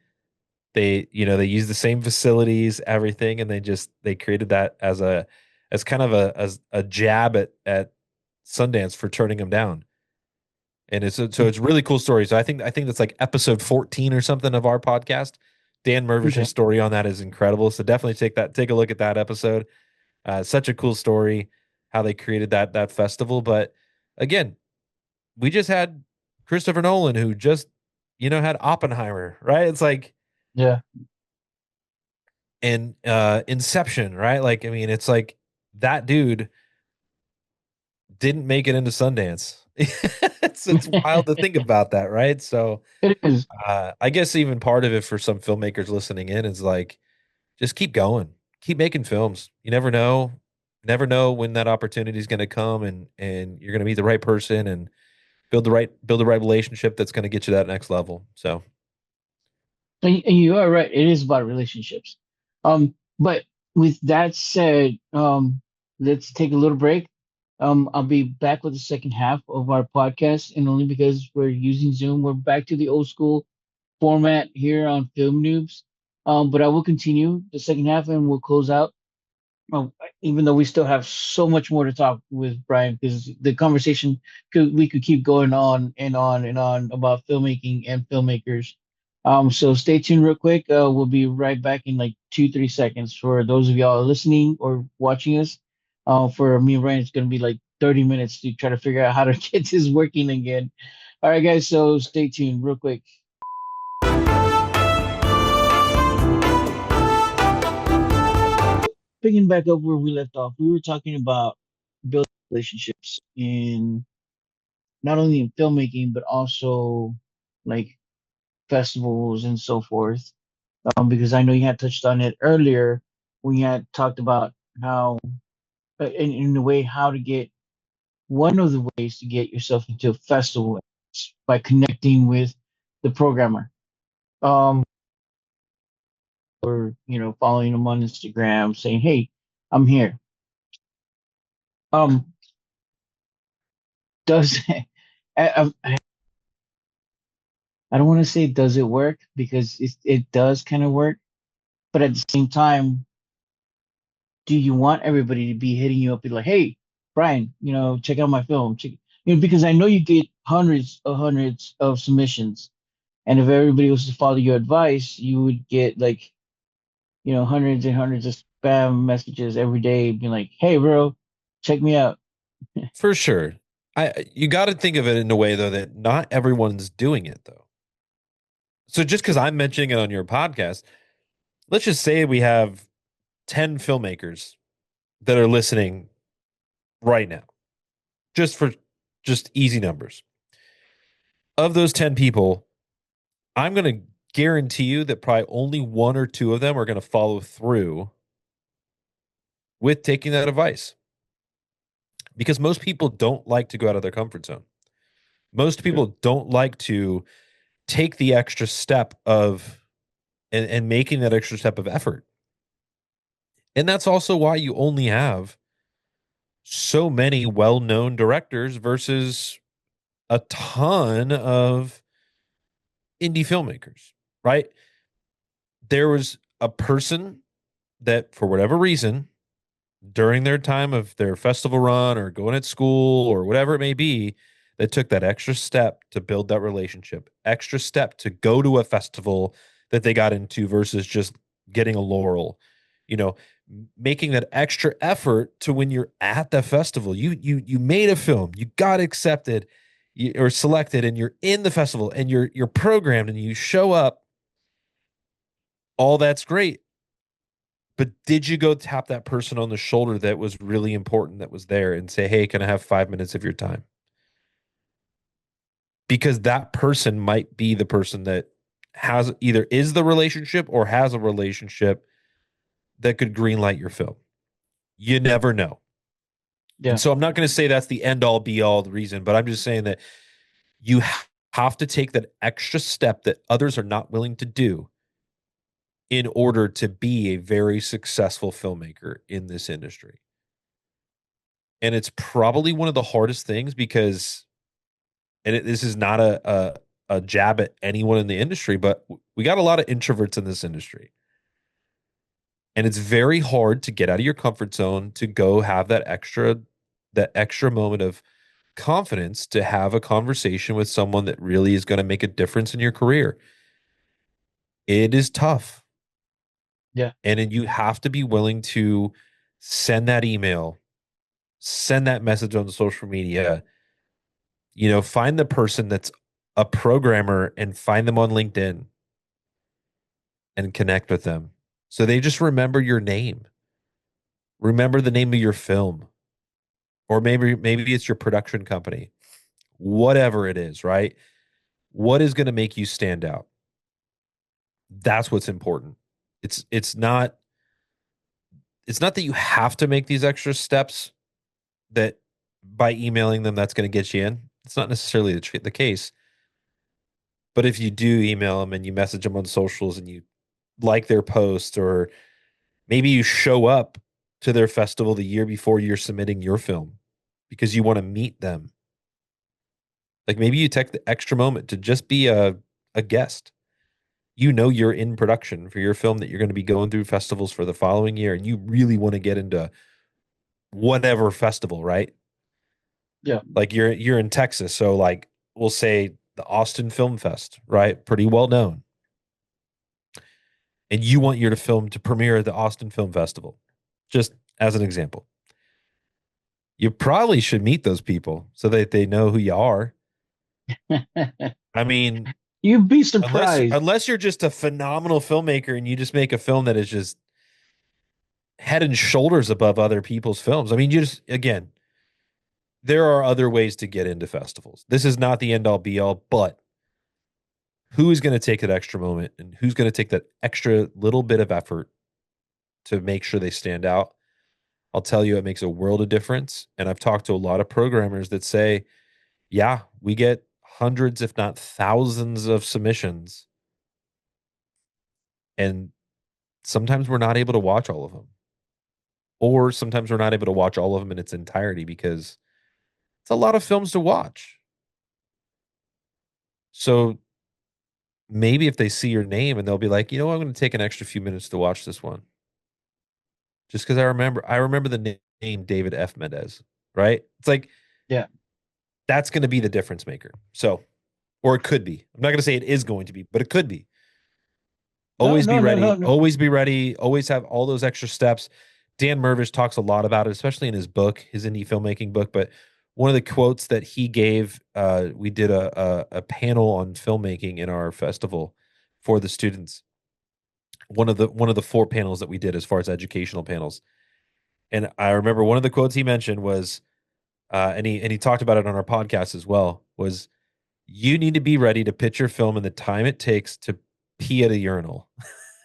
Speaker 1: They used the same facilities, everything, and they created that as kind of a jab at Sundance for turning them down. And it's a really cool story. So I think that's like episode 14 or something of our podcast. Dan
Speaker 2: Okay.
Speaker 1: Mervish's story on that is incredible. So definitely take a look at that episode. Such a cool story how they created that festival. But again, we just had Christopher Nolan who just had Oppenheimer, right? It's like
Speaker 2: Yeah.
Speaker 1: and Inception, right? Like I mean, it's like that dude didn't make it into Sundance. It's wild to think about that, right? So
Speaker 2: It is.
Speaker 1: I guess even part of it for some filmmakers listening in is like just keep going, keep making films. You never know when that opportunity is going to come, and you're going to meet the right person and build the right relationship that's going to get you that next level. So
Speaker 2: And you are right. It is about relationships. But with that said, let's take a little break. I'll be back with the second half of our podcast, and only because we're using Zoom, we're back to the old school format here on Film Noobs. But I will continue the second half, and we'll close out. Well, even though we still have so much more to talk with Brian, because the conversation we could keep going on and on and on about filmmaking and filmmakers. So stay tuned real quick. We'll be right back in like 2, 3 seconds for those of y'all listening or watching us. For me and Brian, it's gonna be like 30 minutes to try to figure out how to get this working again. All right, guys. So stay tuned real quick. Picking back up where we left off, we were talking about building relationships in not only in filmmaking but also like festivals and so forth. Because I know you had touched on it earlier when you had talked about how, in a way, how to get one of the ways to get yourself into a festival is by connecting with the programmer, um, or following them on Instagram, saying, "Hey, I'm here." Um, does I don't want to say does it work because it does kind of work, but at the same time, do you want everybody to be hitting you up, be like, "Hey, Brian, check out my film," because I know you get hundreds of submissions, and if everybody was to follow your advice, you would get like hundreds and hundreds of spam messages every day, being like, "Hey, bro, check me out."
Speaker 1: for sure, you got to think of it in a way though that not everyone's doing it though. So just because I'm mentioning it on your podcast, let's just say we have 10 filmmakers that are listening right now, just for just easy numbers. Of those 10 people, I'm going to guarantee you that probably only one or two of them are going to follow through with taking that advice, because most people don't like to go out of their comfort zone. Most
Speaker 2: True.
Speaker 1: people don't like to take the extra step of and making that extra step of effort. And that's also why you only have so many well-known directors versus a ton of indie filmmakers, right? There was a person that, for whatever reason, during their time of their festival run or going at school or whatever it may be, that took that extra step to build that relationship, extra step to go to a festival that they got into versus just getting a laurel. You know, making that extra effort to when you're at the festival. You made a film, you got accepted or selected, and you're in the festival and you're programmed and you show up. All that's great. But did you go tap that person on the shoulder that was really important that was there and say, "Hey, can I have 5 minutes of your time?" Because that person might be the person that has either is the relationship or has a relationship that could greenlight your film. You never know. And
Speaker 2: Yeah,
Speaker 1: so I'm not going to say that's the end all be all the reason, but I'm just saying that you have to take that extra step that others are not willing to do in order to be a very successful filmmaker in this industry. And it's probably one of the hardest things because, this is not a jab at anyone in the industry, but we got a lot of introverts in this industry. And it's very hard to get out of your comfort zone to go have that extra moment of confidence to have a conversation with someone that really is going to make a difference in your career. It is tough.
Speaker 2: yeah,
Speaker 1: And then you have to be willing to send that email, send that message on social media, find the person that's a programmer and find them on LinkedIn and connect with them. So they just remember your name, remember the name of your film, or maybe it's your production company, whatever it is, right? What is going to make you stand out? That's what's important. It's not that you have to make these extra steps that by emailing them that's going to get you in. It's not necessarily the case. But if you do email them and you message them on socials and you like their post, or maybe you show up to their festival the year before you're submitting your film because you want to meet them. Like maybe you take the extra moment to just be a guest. You're in production for your film that you're going to be going through festivals for the following year, and you really want to get into whatever festival, right?
Speaker 2: yeah.
Speaker 1: Like you're in Texas, so like we'll say the Austin Film Fest, right? Pretty well known. And you want your film to premiere at the Austin Film Festival, just as an example. You probably should meet those people so that they know who you are. I mean,
Speaker 2: You'd be
Speaker 1: unless
Speaker 2: surprised.
Speaker 1: unless you're just a phenomenal filmmaker and you just make a film that is just head and shoulders above other people's films. I mean, you just again, there are other ways to get into festivals. This is not the end all be all, but who is going to take that extra moment and who's going to take that extra little bit of effort to make sure they stand out? I'll tell you, it makes a world of difference. And I've talked to a lot of programmers that say, yeah, we get hundreds, if not thousands, of submissions. And sometimes we're not able to watch all of them. Or sometimes we're not able to watch all of them in its entirety because it's a lot of films to watch. So maybe if they see your name and they'll be like, I'm going to take an extra few minutes to watch this one. Just because I remember the name David F. Mendez, right? It's like
Speaker 2: Yeah.
Speaker 1: that's going to be the difference maker. So, or it could be. I'm not going to say it is going to be, but it could be.
Speaker 2: No,
Speaker 1: Always be
Speaker 2: no, no, no,
Speaker 1: ready.
Speaker 2: no.
Speaker 1: Always be ready. Always have all those extra steps. Dan Mervish talks a lot about it, especially in his book, his indie filmmaking book. But one of the quotes that he gave, we did a panel on filmmaking in our festival for the students. One of the four panels that we did as far as educational panels. And I remember one of the quotes he mentioned was, and he talked about it on our podcast as well, was you need to be ready to pitch your film in the time it takes to pee at a urinal.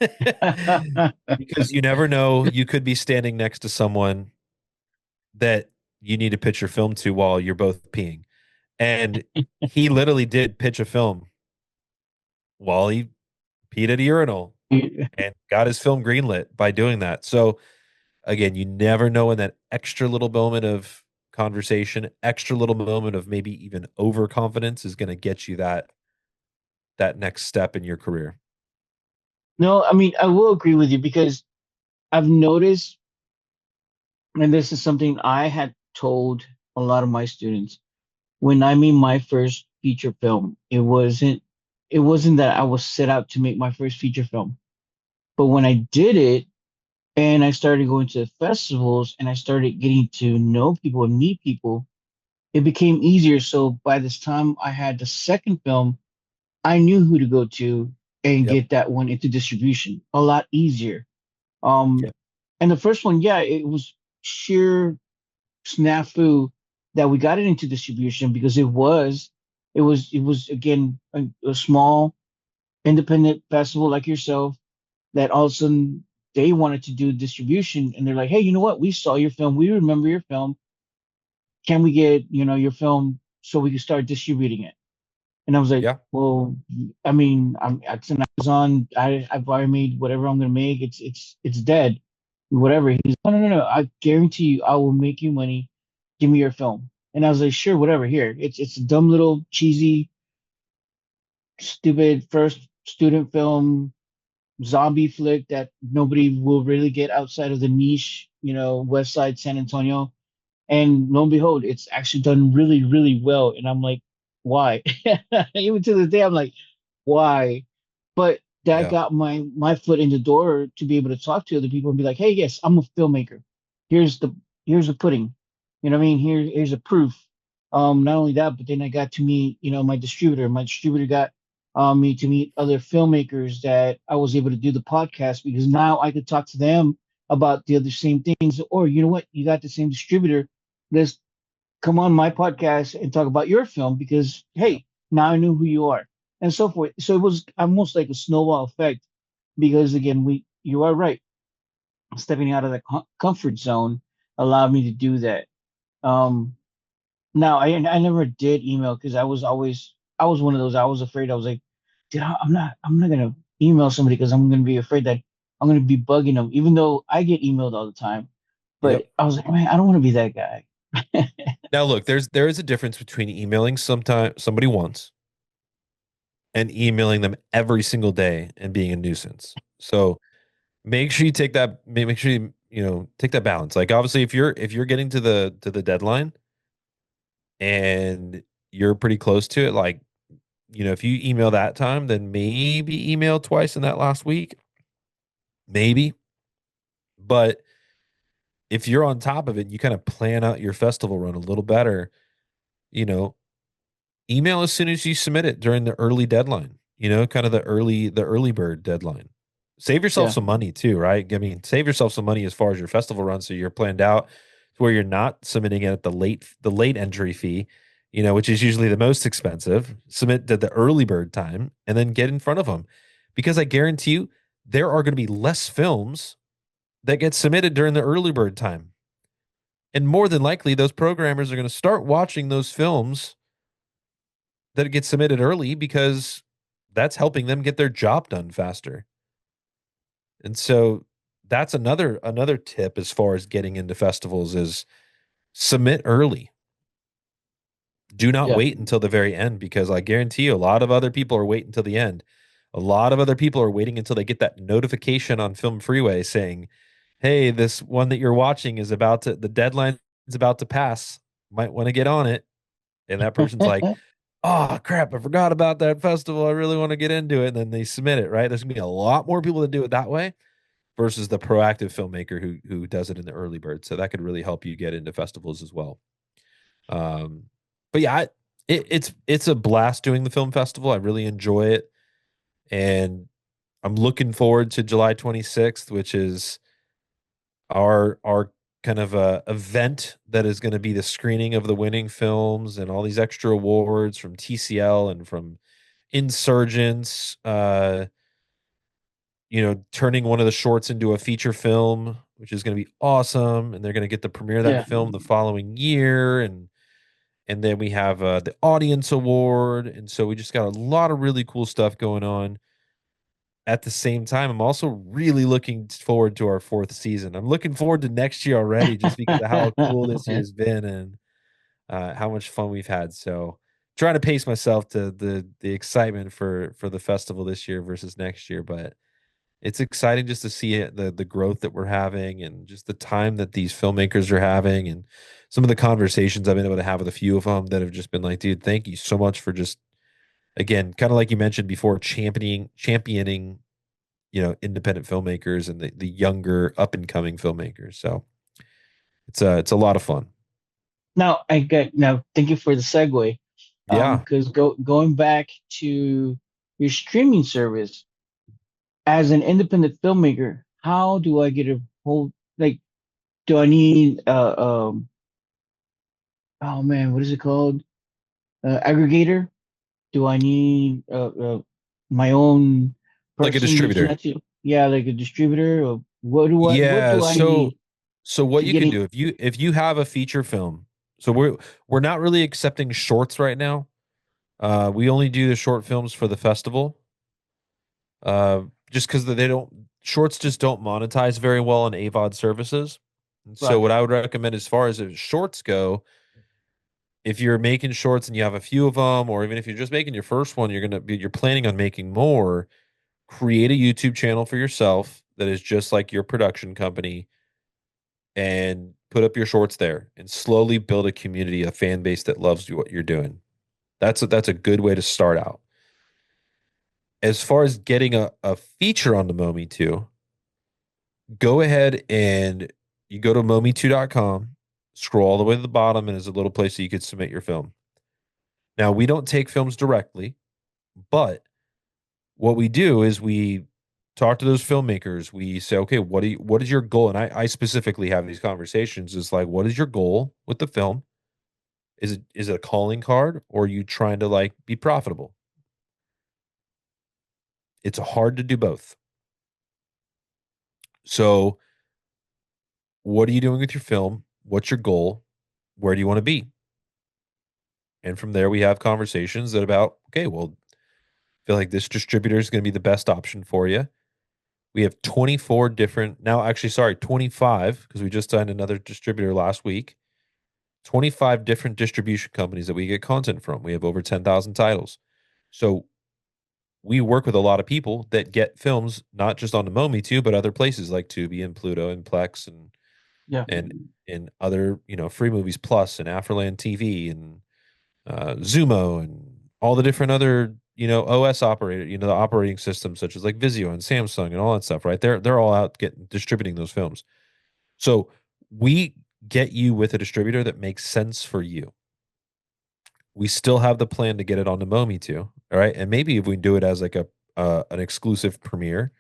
Speaker 1: Because you never know, you could be standing next to someone that you need to pitch your film to while you're both peeing. And he literally did pitch a film while he peed at a urinal and got his film greenlit by doing that. So again, you never know in that extra little moment of conversation, extra little moment of maybe even overconfidence is going to get you that next step in your career.
Speaker 2: No, I mean, I will agree with you because I've noticed, and this is something I had told a lot of my students when I made my first feature film. It wasn't that I was set out to make my first feature film, but when I did it, and I started going to festivals and I started getting to know people and meet people. It became easier. So by this time I had the second film, I knew who to go to and
Speaker 1: Yep.
Speaker 2: get that one into distribution a lot easier. Um,
Speaker 1: Yep.
Speaker 2: and the first one, yeah, it was sheer snafu that we got it into distribution because it was again a small independent festival like yourself that all of a sudden they wanted to do distribution and they're like, hey, you know what? We saw your film. We remember your film. Can we get, your film so we can start distributing it? And I was like,
Speaker 1: Yeah.
Speaker 2: well, I mean, it's an Amazon. I've already made whatever I'm gonna make. It's dead. Whatever. He's no, no, no, no. I guarantee you, I will make you money. Give me your film. And I was like, sure, whatever. Here, it's a dumb little cheesy, stupid first student film zombie flick that nobody will really get outside of the niche, West Side San Antonio. And lo and behold, it's actually done really, really well. And I'm like, why? Even to this day, I'm like, why? But that
Speaker 1: Yeah.
Speaker 2: got my foot in the door to be able to talk to other people and be like, hey, yes, I'm a filmmaker. Here's the here's the pudding. You know what I mean? Here's a proof. Not only that, but then I got to meet, my distributor. My distributor got me to meet other filmmakers that I was able to do the podcast because now I could talk to them about the other same things. Or you know what? You got the same distributor. Let's come on my podcast and talk about your film because
Speaker 1: Yep.
Speaker 2: hey, now I knew who you are and so forth. So it was almost like a snowball effect because again, we you are right. Stepping out of the comfort zone allowed me to do that. Um, Now I never did email because I was one of those I was afraid I was like, dude, I'm not gonna email somebody because I'm gonna be afraid that I'm gonna be bugging them, even though I get emailed all the time. But
Speaker 1: Yep.
Speaker 2: I was like, man, I don't want to be that guy.
Speaker 1: Now look, there is a difference between emailing sometime somebody once and emailing them every single day and being a nuisance. So make sure you take that make sure you take that balance. Like obviously if you're getting to the deadline and you're pretty close to it, like if you email that time, then maybe email twice in that last week. Maybe. But if you're on top of it, you kind of plan out your festival run a little better, you know, email as soon as you submit it during the early deadline, kind of the early bird deadline. Save yourself
Speaker 2: Yeah,
Speaker 1: some money too, right? I mean, save yourself some money as far as your festival run so you're planned out to where you're not submitting it at the late entry fee, which is usually the most expensive. Submit the early bird time and then get in front of them. Because I guarantee you there are going to be less films that get submitted during the early bird time. And more than likely those programmers are going to start watching those films that it gets submitted early because that's helping them get their job done faster. And so that's another tip as far as getting into festivals is submit early. Do not
Speaker 2: yeah.
Speaker 1: wait until the very end because I guarantee you a lot of other people are waiting until the end. A lot of other people are waiting until they get that notification on Film Freeway saying, "Hey, this one that you're watching is the deadline is about to pass. Might want to get on it." And that person's like, oh crap, I forgot about that festival. I really want to get into it. And then they submit it, right? There's gonna be a lot more people that do it that way versus the proactive filmmaker who does it in the early bird. So that could really help you get into festivals as well. Um, but yeah, it's a blast doing the film festival. I really enjoy it. And I'm looking forward to July 26th, which is our kind of a event that is going to be the screening of the winning films and all these extra awards from TCL and from Insurgents, turning one of the shorts into a feature film, which is going to be awesome. And they're going to get the premiere of that
Speaker 2: Yeah.
Speaker 1: film the following year. And then we have the audience award. And so we just got a lot of really cool stuff going on. At the same time, I'm also really looking forward to our fourth season. I'm looking forward to next year already just because of how cool this year's been and how much fun we've had. So trying to pace myself to the excitement for the festival this year versus next year, but it's exciting just to see it, the growth that we're having and just the time that these filmmakers are having and some of the conversations I've been able to have with a few of them that have just been like, dude, thank you so much for just again, kind of like you mentioned before, championing independent filmmakers and the younger up and coming filmmakers. So it's a lot of fun.
Speaker 2: Now, thank you for the segue.
Speaker 1: Yeah,
Speaker 2: Because going back to your streaming service as an independent filmmaker, how do I get a hold? Like, do I need oh man, what is it called? Aggregator? Do I need my own
Speaker 1: like a
Speaker 2: person reaching
Speaker 1: distributor.
Speaker 2: out to? Yeah, like a distributor, or what
Speaker 1: Yeah,
Speaker 2: do I need
Speaker 1: so what
Speaker 2: to
Speaker 1: you
Speaker 2: get
Speaker 1: can
Speaker 2: it?
Speaker 1: do if you have a feature film. So we're not really accepting shorts right now. We only do the short films for the festival. Uh, just because they don't shorts just don't monetize very well on AVOD services. And so what
Speaker 2: Roger.
Speaker 1: I would recommend as far as shorts go, if you're making shorts and you have a few of them, or even if you're just making your first one, you're planning on making more, create a YouTube channel for yourself that is just like your production company and put up your shorts there and slowly build a community, a fan base that loves what you're doing. That's a good way to start out. As far as getting a feature on the Momi too, go ahead and you go to mometu.com, scroll all the way to the bottom, and there's a little place that you could submit your film. Now, we don't take films directly, but what we do is we talk to those filmmakers. We say, okay, what is your goal? And I specifically have these conversations. Is like, what is your goal with the film? Is it a calling card, or are you trying to like be profitable? It's hard to do both. So, what are you doing with your film? What's your goal? Where do you want to be? And from there, we have conversations that about, okay, well, I feel like this distributor is going to be the best option for you. We have 24 different, now, actually, sorry, 25, because we just signed another distributor last week. 25 different distribution companies that we get content from. We have over 10,000 titles. So we work with a lot of people that get films, not just on the Momi too, but other places like Tubi and Pluto and Plex
Speaker 2: Yeah.
Speaker 1: and and other, Free Movies Plus and Afterland TV and Zumo and all the different other OS operator, the operating systems such as like Vizio and Samsung and all that stuff, right? They're all out getting distributing those films. So we get you with a distributor that makes sense for you. We still have the plan to get it on the Momi too, all right? And maybe if we do it as like a an exclusive premiere,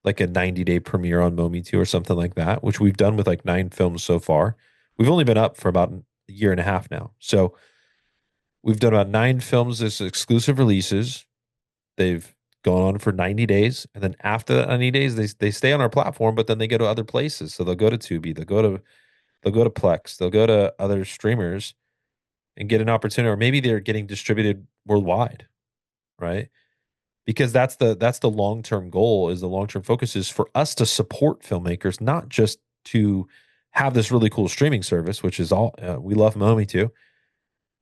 Speaker 1: like a 90-day premiere on Momi 2 or something like that, which we've done with like 9 films so far. We've only been up for about a year and a half now. So we've done about 9 films as exclusive releases. They've gone on for 90 days. And then after that 90 days, they stay on our platform, but then they go to other places. So they'll go to Tubi, they'll go to Plex, they'll go to other streamers and get an opportunity, or maybe they're getting distributed worldwide, right? Because that's the long-term goal, is the long-term focus is for us to support filmmakers, not just to have this really cool streaming service, which is all we love Momi too.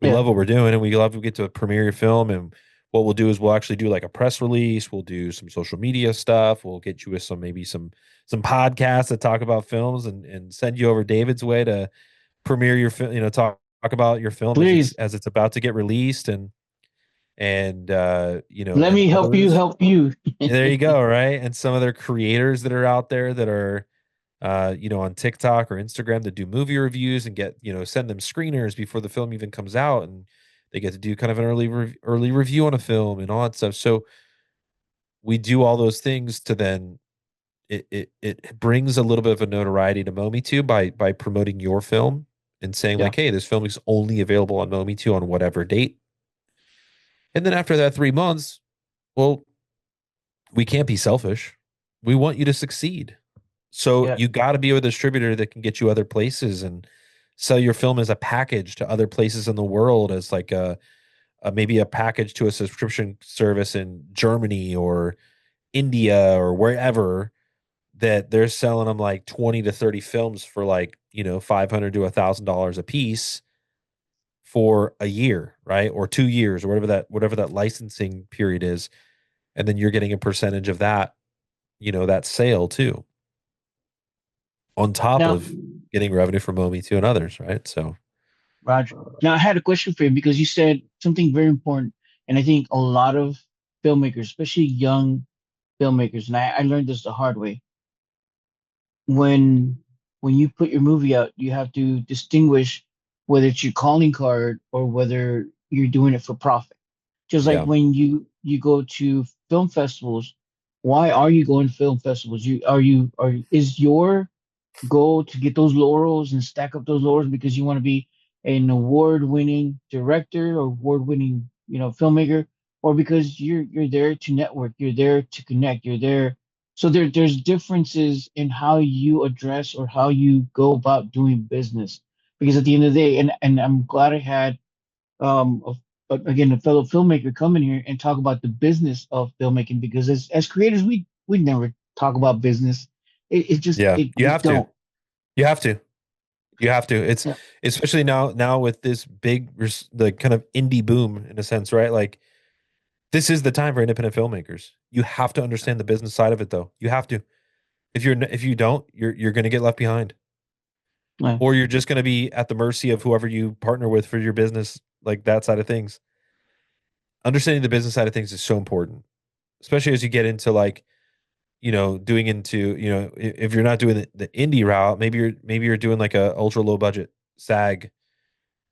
Speaker 1: We
Speaker 2: Yeah.
Speaker 1: love what we're doing, and we love to get to premiere your film. And what we'll do is we'll actually do like a press release. We'll do some social media stuff. We'll get you with some podcasts that talk about films, and send you over David's way to premiere your film. Talk about your film as it's
Speaker 2: Please
Speaker 1: as it's about to get released, and
Speaker 2: let
Speaker 1: and
Speaker 2: me help you
Speaker 1: others.
Speaker 2: help you.
Speaker 1: There you go, right? And some other creators that are out there that are on TikTok or Instagram that do movie reviews and send them screeners before the film even comes out, and they get to do kind of an early review on a film and all that stuff. So we do all those things to then it brings a little bit of a notoriety to Momi 2 by promoting your film and saying
Speaker 2: Yeah.
Speaker 1: like, hey, this film is only available on Momi 2 on whatever date. And then after that 3 months, well, we can't be selfish. We want you to succeed. So
Speaker 2: Yeah.
Speaker 1: you got to be with a distributor that can get you other places and sell your film as a package to other places in the world, as like maybe a package to a subscription service in Germany or India or wherever, that they're selling them like 20 to 30 films for like, $500 to $1,000 a piece for a year, right? Or 2 years or whatever that licensing period is. And then you're getting a percentage of that sale too, on top
Speaker 2: Now,
Speaker 1: of getting revenue from Momi2 and others, right? So
Speaker 2: Roger. Now I had a question for you because you said something very important, and I think a lot of filmmakers, especially young filmmakers, and I learned this the hard way. When when you put your movie out, you have to distinguish whether it's your calling card or whether you're doing it for profit. Just like
Speaker 1: Yeah.
Speaker 2: when you go to film festivals, why are you going to film festivals? Is your go to get those laurels and stack up those laurels because you want to be an award-winning director or award-winning, filmmaker, or because you're there to network, you're there to connect, you're there. So there's differences in how you address or how you go about doing business. Because at the end of the day, and I'm glad I had again a fellow filmmaker come in here and talk about the business of filmmaking because as creators we never talk about business. It just
Speaker 1: Yeah.
Speaker 2: it
Speaker 1: You
Speaker 2: we
Speaker 1: have to.
Speaker 2: don't.
Speaker 1: You have to. You have to. It's
Speaker 2: Yeah.
Speaker 1: especially now with this big the kind of indie boom in a sense, right? Like this is the time for independent filmmakers. You have to understand the business side of it though. You have to. If you don't, you're going to get left behind.
Speaker 2: Yeah.
Speaker 1: Or you're just going to be at the mercy of whoever you partner with for your business, like that side of things. Understanding the business side of things is so important, especially as you get into like, doing into, if you're not doing the indie route, maybe you're doing like a ultra low budget SAG,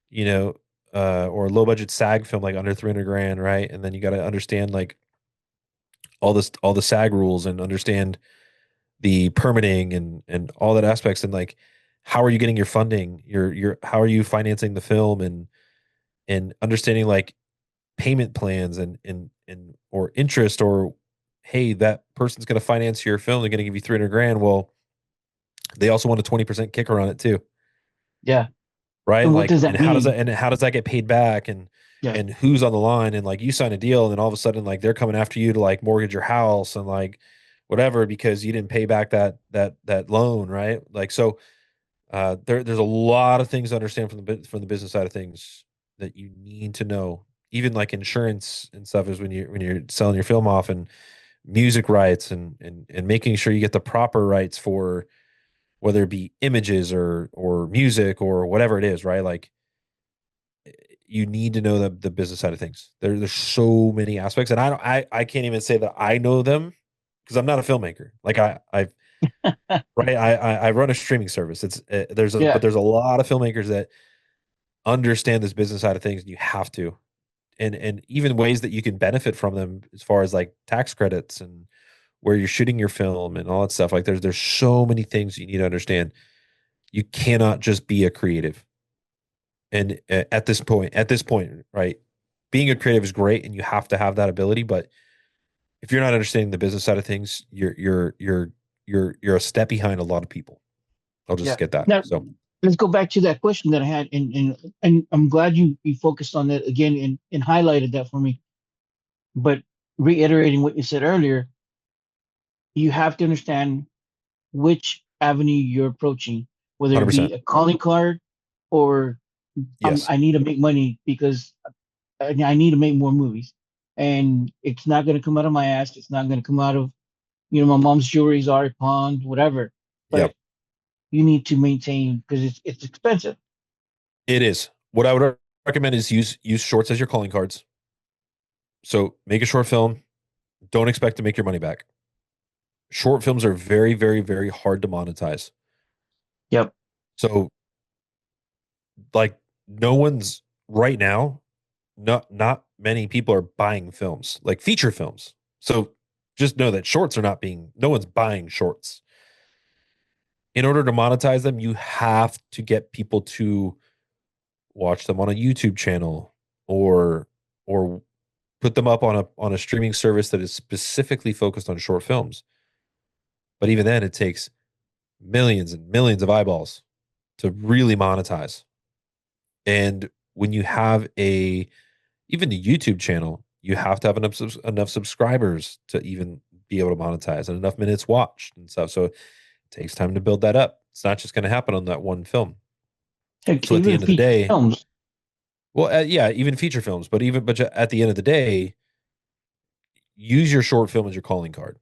Speaker 1: you know, or low budget SAG film like under 300 grand, right? And then you got to understand like all the SAG rules and understand the permitting and all that aspects and like how are you getting your funding, your how are you financing the film and understanding like payment plans and or interest or hey, that person's going to finance your film, they're going to give you 300 grand, well they also want a 20% kicker on it too,
Speaker 2: Yeah.
Speaker 1: right?
Speaker 2: And what
Speaker 1: Like
Speaker 2: does that mean?
Speaker 1: and how does that get paid back
Speaker 2: Yeah.
Speaker 1: and who's on the line and like you sign a deal and then all of a sudden like they're coming after you to like mortgage your house and like whatever because you didn't pay back that loan, right? Like so there's a lot of things to understand from the business side of things that you need to know. Even like insurance and stuff is when you're selling your film off and music rights and making sure you get the proper rights for whether it be images or music or whatever it is, right? Like you need to know the business side of things. There's so many aspects, and I can't even say that I know them because I'm not a filmmaker. Like I right I run a streaming service. It's but
Speaker 2: Yeah.
Speaker 1: there's a lot of filmmakers that understand this business side of things, and you have to, and even ways that you can benefit from them as far as like tax credits and where you're shooting your film and all that stuff. Like there's so many things you need to understand. You cannot just be a creative. And at this point, right, being a creative is great, and you have to have that ability. But if you're not understanding the business side of things, you're a step behind a lot of people. I'll just
Speaker 2: Yeah.
Speaker 1: get that.
Speaker 2: Now
Speaker 1: So
Speaker 2: let's go back to that question that I had, and I'm glad you focused on that again and highlighted that for me. But reiterating what you said earlier, you have to understand which avenue you're approaching, whether it be
Speaker 1: 100%.
Speaker 2: a calling card or
Speaker 1: Yes.
Speaker 2: I need to make money because I need to make more movies, and it's not going to come out of my ass. It's not going to come out of my mom's jewelry's already pawned, whatever. But
Speaker 1: Yep.
Speaker 2: you need to maintain because it's expensive.
Speaker 1: It is. What I would recommend is use shorts as your calling cards. So make a short film. Don't expect to make your money back. Short films are very, very, very hard to monetize.
Speaker 2: Yep.
Speaker 1: So like no one's right now, not many people are buying films, like feature films. So just know that shorts are not being no one's buying shorts. In order to monetize them, you have to get people to watch them on a YouTube channel or put them up on a streaming service that is specifically focused on short films. But even then it takes millions and millions of eyeballs to really monetize. And when you have a even a YouTube channel, you have to have enough subscribers to even be able to monetize and enough minutes watched and stuff. So it takes time to build that up. It's not just going to happen on that one film.
Speaker 2: Heck,
Speaker 1: So at the
Speaker 2: even
Speaker 1: end of the
Speaker 2: feature
Speaker 1: day,
Speaker 2: films.
Speaker 1: well, yeah, even feature films, but at the end of the day, use your short film as your calling card.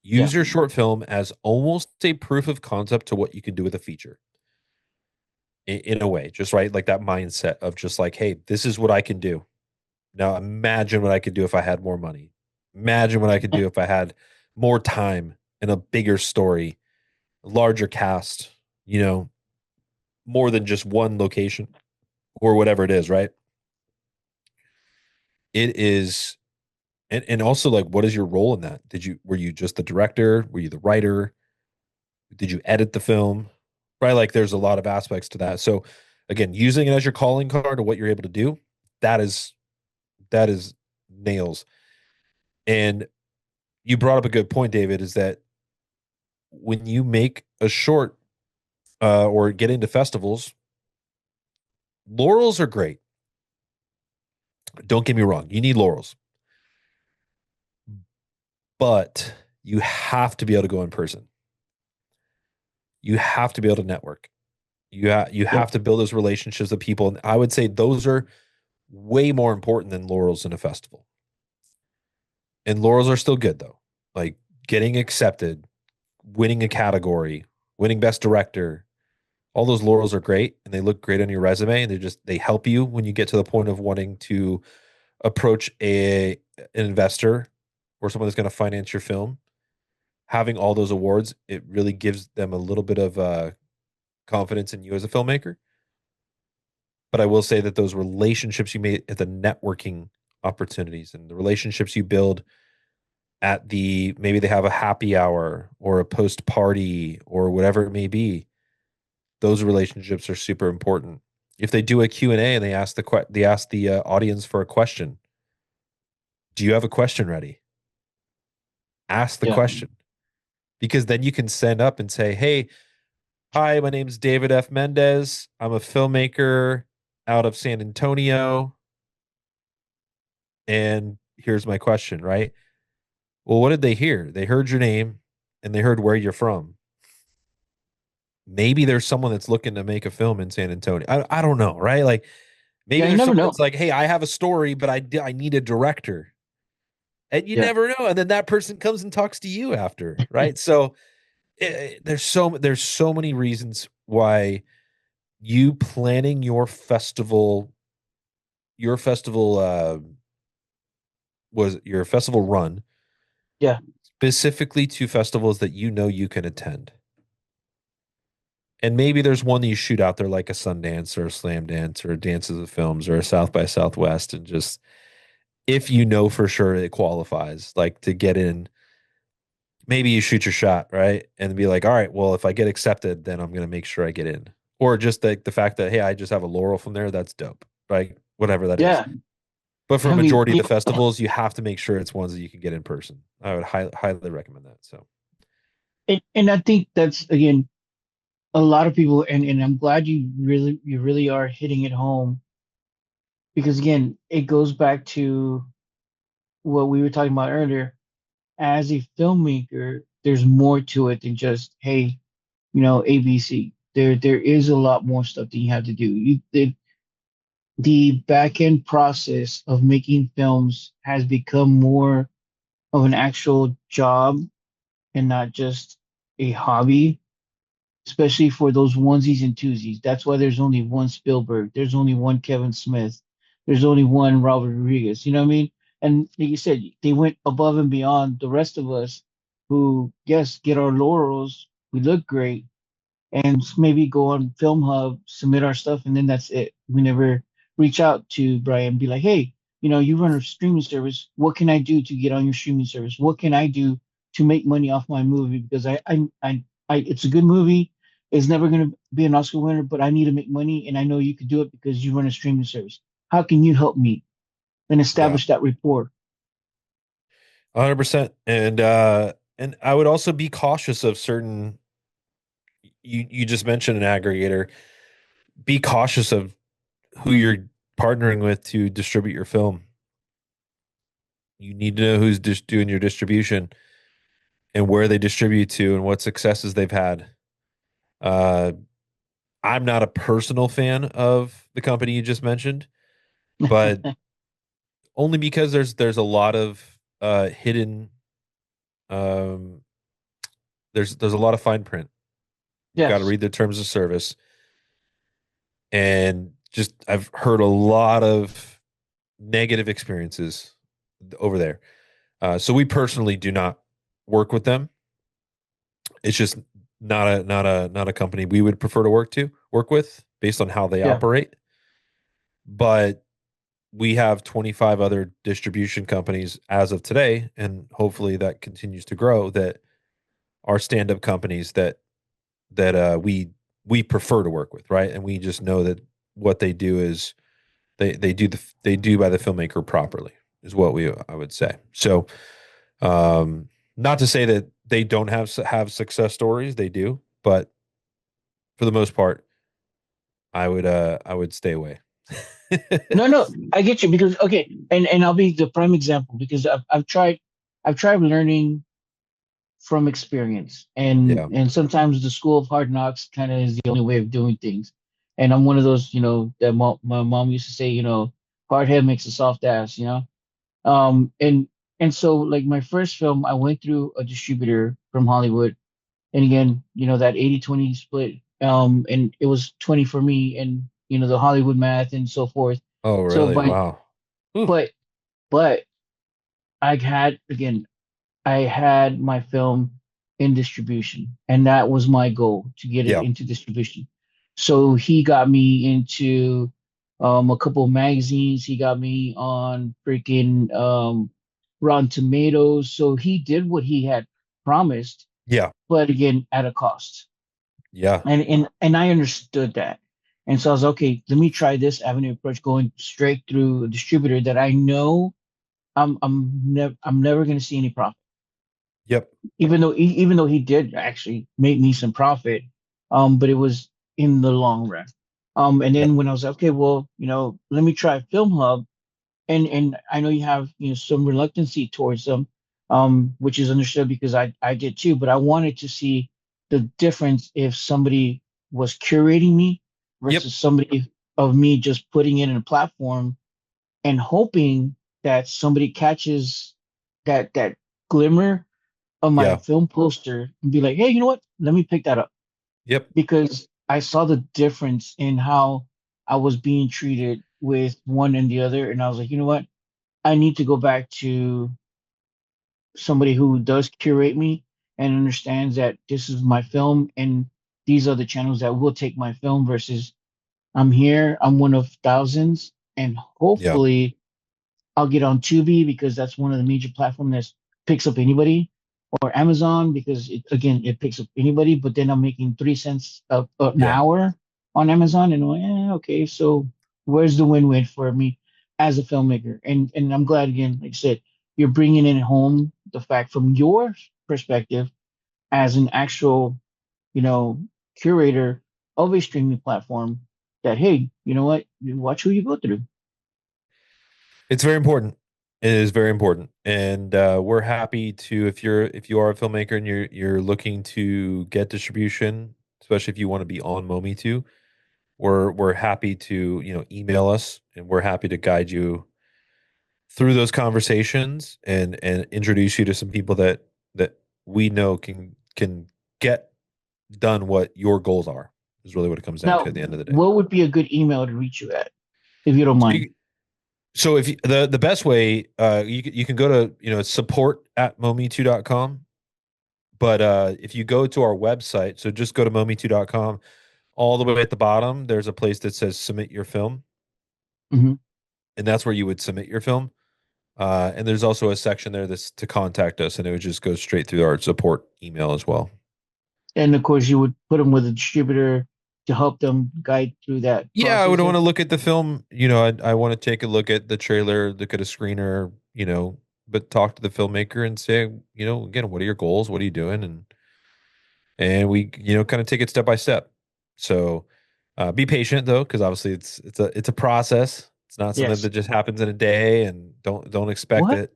Speaker 2: Yeah.
Speaker 1: Use your short film as almost a proof of concept to what you can do with a feature. In a way, just right, like that mindset of just like, hey, this is what I can do. Now imagine what I could do if I had more money. Imagine what I could do if I had more time and a bigger story, a larger cast, you know, more than just one location or whatever it is, right? It is, and also like, what is your role in that? Were you just the director? Were you the writer? Did you edit the film? Right? Like there's a lot of aspects to that. So again, using it as your calling card of what you're able to do, that is that is nails. And you brought up a good point, David, is that when you make a short or get into festivals, laurels are great. Don't get me wrong, you need laurels, but you have to be able to go in person. You have to be able to network. You
Speaker 2: Yep.
Speaker 1: have to build those relationships with people. And I would say those are way more important than laurels in a festival. And laurels are still good though. Like getting accepted, winning a category, winning best director, all those laurels are great and they look great on your resume and they help you when you get to the point of wanting to approach an investor or someone that's going to finance your film. Having all those awards, it really gives them a little bit of confidence in you as a filmmaker. But I will say that those relationships you made at the networking opportunities and the relationships you build at the maybe they have a happy hour or a post party or whatever it may be, those relationships are super important. If they do a Q&A and they ask the audience for a question, do you have a question ready? Ask the
Speaker 2: Yeah.
Speaker 1: question because then you can stand up and say, "Hey, hi, my name's David F. Mendez. I'm a filmmaker out of San Antonio, and here's my question." Right? Well, what did they hear? They heard your name and they heard where you're from. Maybe there's someone that's looking to make a film in San Antonio. I don't know, right? Like maybe
Speaker 2: Yeah. You
Speaker 1: there's
Speaker 2: never
Speaker 1: someone
Speaker 2: know.
Speaker 1: that's like, "Hey, I have a story, but I need a director." And you
Speaker 2: Yeah.
Speaker 1: never know. And then that person comes and talks to you after, right? So there's so many reasons why you planning your festival was your festival run
Speaker 2: Yeah.
Speaker 1: specifically to festivals that you know you can attend. And maybe there's one that you shoot out there like a Sundance or a Slam Dance or a Dances of Films or a South by Southwest, and just if you know for sure it qualifies, like to get in, maybe you shoot your shot, right? And be like, all right, well, if I get accepted, then I'm gonna make sure I get in. Or just the fact that, hey, I just have a laurel from there, that's dope. Right? Whatever that is.
Speaker 2: Yeah.
Speaker 1: But for a
Speaker 2: I mean,
Speaker 1: majority of the festivals, you have to make sure it's ones that you can get in person. I would highly recommend that. So
Speaker 2: and I think that's again a lot of people, and I'm glad you really are hitting it home because again, it goes back to what we were talking about earlier. As a filmmaker, there's more to it than just hey, ABC. There is a lot more stuff that you have to do. The back end process of making films has become more of an actual job and not just a hobby, especially for those onesies and twosies. That's why there's only one Spielberg, there's only one Kevin Smith, there's only one Robert Rodriguez. You know what I mean? And like you said, they went above and beyond the rest of us who, yes, get our laurels. We look great, and maybe go on Film Hub, submit our stuff, and then that's it. We never reach out to Brian and be like, hey, you run a streaming service. What can I do to get on your streaming service? What can I do to make money off my movie? Because it's a good movie. It's never going to be an Oscar winner, but I need to make money, and I know you could do it because you run a streaming service. How can you help me and
Speaker 1: yeah,
Speaker 2: establish that rapport?
Speaker 1: 100%. And I would also be cautious of certain. You just mentioned an aggregator. Be cautious of who you're partnering with to distribute your film. You need to know who's just doing your distribution and where they distribute to and what successes they've had. Uh, I'm not a personal fan of the company you just mentioned, but only because there's a lot of hidden um, there's a lot of fine print. You've got to
Speaker 2: Yes.
Speaker 1: read the terms of service, and just I've heard a lot of negative experiences over there. So we personally do not. work with them. It's just not a company we would prefer to work with based on how they
Speaker 2: Yeah.
Speaker 1: operate. But we have 25 other distribution companies as of today, and hopefully that continues to grow, that are stand-up companies that we prefer to work with, right? And we just know that what they do is they do by the filmmaker properly is what we I would say. So not to say that they don't have success stories, they do, but for the most part, I would stay away.
Speaker 2: No, no, I get you because okay, and I'll be the prime example because I've tried learning from experience,
Speaker 1: Yeah.
Speaker 2: and sometimes the school of hard knocks kind of is the only way of doing things. And I'm one of those, that my mom used to say, hard head makes a soft ass, and so like my first film, I went through a distributor from Hollywood, and again, that 80-20 split, and it was 20 for me, and the Hollywood math and so forth.
Speaker 1: Oh,
Speaker 2: So,
Speaker 1: really? Wow. Ooh.
Speaker 2: but but I had again, I had my film in distribution, and that was my goal to get it
Speaker 1: Yeah.
Speaker 2: into distribution. So he got me into a couple of magazines. He got me on freaking Rotten Tomatoes. So he did what he had promised,
Speaker 1: Yeah.
Speaker 2: but again at a cost.
Speaker 1: Yeah.
Speaker 2: And I understood that. And so I was okay, let me try this avenue approach going straight through a distributor that I know I'm never going to see any profit,
Speaker 1: Yep.
Speaker 2: even though he did actually make me some profit, but it was in the long run. And
Speaker 1: Yep.
Speaker 2: then when I was like, okay, well, let me try Film Hub, and I know you have some reluctancy towards them, which is understood because I did too, but I wanted to see the difference if somebody was curating me
Speaker 1: Yep.
Speaker 2: versus somebody of me just putting it in a platform and hoping that somebody catches that glimmer of my
Speaker 1: Yeah.
Speaker 2: film poster and be like, hey, you know what? Let me pick that up
Speaker 1: Yep.
Speaker 2: because I saw the difference in how I was being treated with one and the other, and I was like, you know what? I need to go back to somebody who does curate me and understands that this is my film and these are the channels that will take my film versus I'm here, I'm one of thousands, and
Speaker 1: Yeah.
Speaker 2: hopefully I'll get on Tubi because that's one of the major platforms that picks up anybody, or Amazon because it picks up anybody. But then I'm making 3 cents an
Speaker 1: Yeah.
Speaker 2: hour on Amazon, and I'm like, okay, so where's the win-win for me as a filmmaker? And I'm glad again, like I said, you're bringing in home the fact from your perspective as an actual, you know, curator of a streaming platform. That hey, you know what? You watch who you go through.
Speaker 1: It's very important. It is very important, and we're happy to if you are a filmmaker and you're looking to get distribution, especially if you want to be on Momi, we're happy to email us, and we're happy to guide you through those conversations and introduce you to some people that we know can get done what your goals are. Is really what it comes down to
Speaker 2: Now,
Speaker 1: at the end of the day.
Speaker 2: what would be a good email to reach you at, if you don't
Speaker 1: So,
Speaker 2: mind?
Speaker 1: if you, the best way, you can go to support at momi2.com. But if you go to our website, so just go to momi2.com, all the way at the bottom, there's a place that says submit your film,
Speaker 2: Hmm.
Speaker 1: and that's where you would submit your film. And there's also a section there that's to contact us, and it would just go straight through our support email as well.
Speaker 2: And of course, you would put them with a distributor to help them guide through that
Speaker 1: Yeah, I would
Speaker 2: process.
Speaker 1: want
Speaker 2: There.
Speaker 1: to look at the film. I want to take a look at the trailer, look at a screener, but talk to the filmmaker and say, again, what are your goals? What are you doing? And we, kind of take it step by step. So be patient though, because obviously it's a process. It's not something
Speaker 2: Yes.
Speaker 1: that just happens in a day, and don't expect
Speaker 2: What?
Speaker 1: it.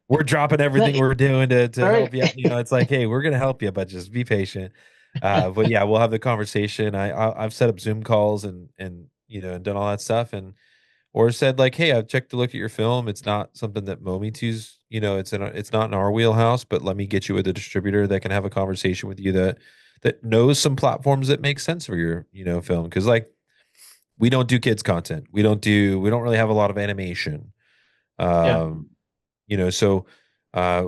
Speaker 1: We're dropping everything
Speaker 2: Like,
Speaker 1: we're doing to
Speaker 2: all right.
Speaker 1: help you out. It's like, hey, we're gonna help you, but just be patient. But yeah, we'll have the conversation. I've set up Zoom calls and and done all that stuff, and or said like, hey, I've checked to look at your film. It's not something that Momitu's, it's not in our wheelhouse, but let me get you with a distributor that can have a conversation with you that knows some platforms that make sense for your, film. Because like we don't do kids content. We don't really have a lot of animation.
Speaker 2: Yeah.
Speaker 1: Um, so uh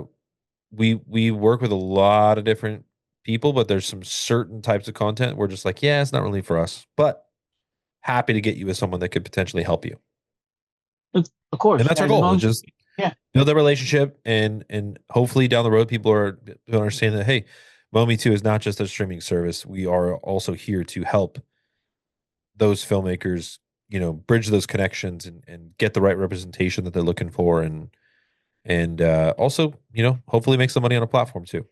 Speaker 1: we work with a lot of different people, but there's some certain types of content we're just like, yeah, it's not really for us, but happy to get you with someone that could potentially help you.
Speaker 2: Of
Speaker 1: And
Speaker 2: course,
Speaker 1: that's our
Speaker 2: as
Speaker 1: goal,
Speaker 2: long
Speaker 1: is
Speaker 2: as
Speaker 1: just
Speaker 2: yeah,
Speaker 1: build that relationship, and hopefully down the road people are to understand that, hey, Momi 2 is not just a streaming service. We are also here to help those filmmakers, bridge those connections, and get the right representation that they're looking for, and also, hopefully make some money on a platform too.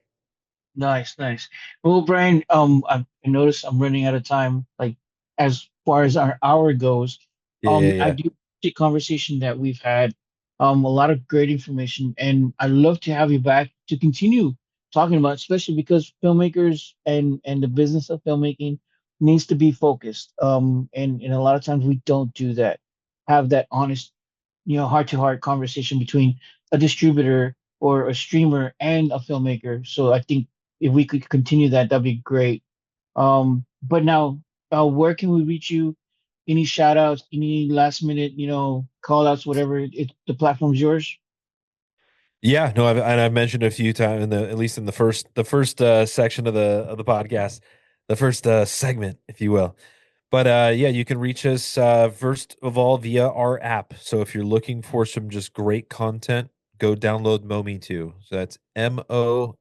Speaker 2: nice, nice. Well, Brian, I noticed I'm running out of time. Like as far as our hour goes,
Speaker 1: Yeah, yeah,
Speaker 2: I
Speaker 1: yeah.
Speaker 2: do the conversation that we've had, a lot of great information, and I'd love to have you back to continue talking about, especially because filmmakers and the business of filmmaking needs to be focused. And a lot of times we don't do that. Have that honest, heart to heart conversation between a distributor or a streamer and a filmmaker. So I think if we could continue that, that'd be great. But now, where can we reach you? Any shout outs, any last minute, call outs, whatever. The platform's yours.
Speaker 1: Yeah, no, I've mentioned a few times, at least in the first section of the podcast, the first segment, if you will. But yeah, you can reach us first of all via our app. So if you're looking for some just great content, go download Mometu. So that's Mometu.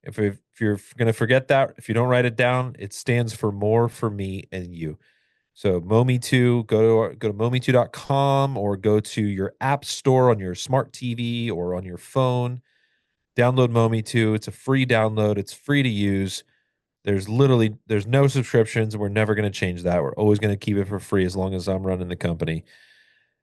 Speaker 1: If you're gonna forget that, if you don't write it down, it stands for more for me and you. So Momi2, go to momi2.com or go to your app store on your smart TV or on your phone. Download Momi2. It's a free download. It's free to use. There's no subscriptions, and we're never going to change that. We're always going to keep it for free as long as I'm running the company.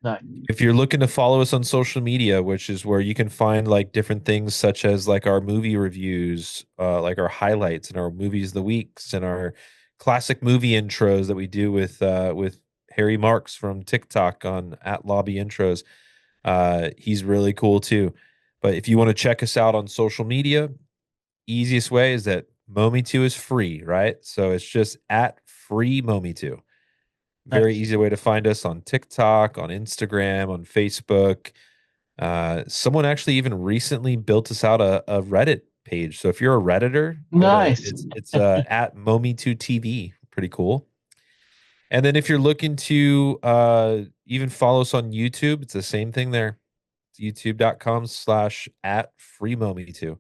Speaker 2: Nice.
Speaker 1: If you're looking to follow us on social media, which is where you can find like different things such as like our movie reviews, like our highlights and our movies of the weeks and our classic movie intros that we do with Harry Marks from TikTok on at Lobby Intros. He's really cool too. But if you want to check us out on social media, easiest way is that Momi2 is free, right? So it's just at free Momi2. Very
Speaker 2: Nice.
Speaker 1: easy way to find us on TikTok, on Instagram, on Facebook. Someone actually even recently built us out a Reddit page. So if you're a Redditor, go to
Speaker 2: Nice.
Speaker 1: it's at Momi2TV. Pretty cool. And then if you're looking to even follow us on YouTube, it's the same thing there. It's youtube.com/ at free Momi2.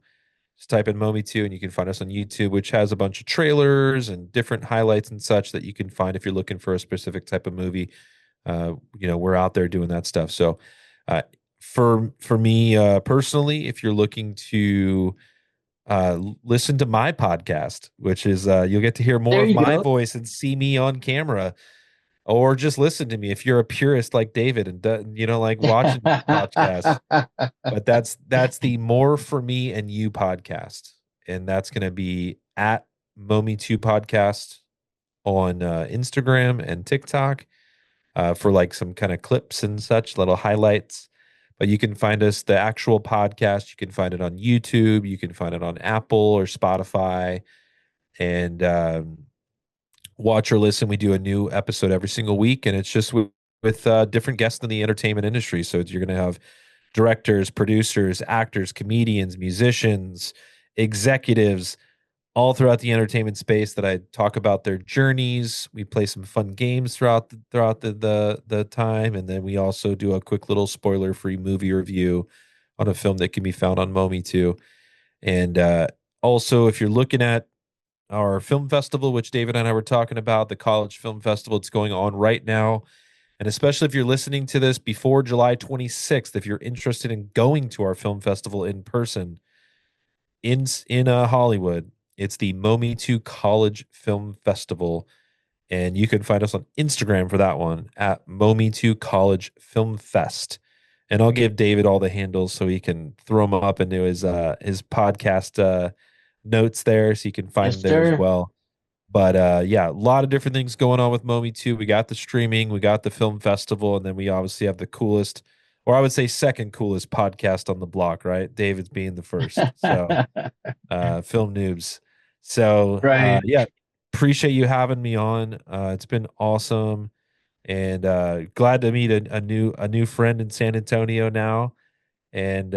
Speaker 1: Just type in Momi2 and you can find us on YouTube, which has a bunch of trailers and different highlights and such that you can find if you're looking for a specific type of movie. We're out there doing that stuff. So, uh, for me personally, if you're looking to listen to my podcast, which is you'll get to hear more
Speaker 2: There
Speaker 1: of
Speaker 2: you
Speaker 1: my
Speaker 2: go.
Speaker 1: voice and see me on camera, or just listen to me if you're a purist like David and like watching podcasts. But that's the More for Me and You podcast, and that's going to be at Momi2 podcast on Instagram and TikTok for like some kind of clips and such, little highlights. But you can find us, the actual podcast, you can find it on YouTube, you can find it on Apple or Spotify, and watch or listen. We do a new episode every single week, and it's just with different guests in the entertainment industry. So you're going to have directors, producers, actors, comedians, musicians, executives, all throughout the entertainment space that I talk about their journeys. We play some fun games throughout the time, and then we also do a quick little spoiler-free movie review on a film that can be found on Momi too. And also, if you're looking at our film festival, which David and I were talking about, the College Film Festival, it's going on right now. And especially if you're listening to this before July 26th, if you're interested in going to our film festival in person in Hollywood, it's the Momi 2 College Film Festival. And you can find us on Instagram for that one at Momi 2 College Film Fest. And I'll give David all the handles so he can throw them up into his podcast notes there so you can find
Speaker 2: Yes,
Speaker 1: them there as
Speaker 2: sir.
Speaker 1: well. But yeah, a lot of different things going on with Momi too. We got the streaming, we got the film festival, and then we obviously have the coolest, or I would say second coolest podcast on the block, right? David's being the first. So film noobs. So
Speaker 2: Right.
Speaker 1: yeah, appreciate you having me on. It's been awesome, and glad to meet a new friend in San Antonio now. And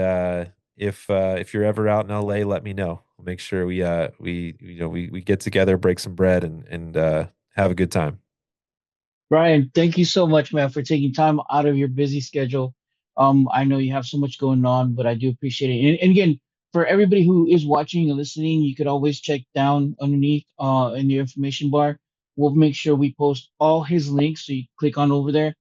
Speaker 1: if you're ever out in LA, let me know. We'll make sure we get together, break some bread, and have a good time.
Speaker 2: Brian, thank you so much, man, for taking time out of your busy schedule. I know you have so much going on, but I do appreciate it. And again, for everybody who is watching and listening, you could always check down underneath in the information bar. We'll make sure we post all his links, so you click on over there.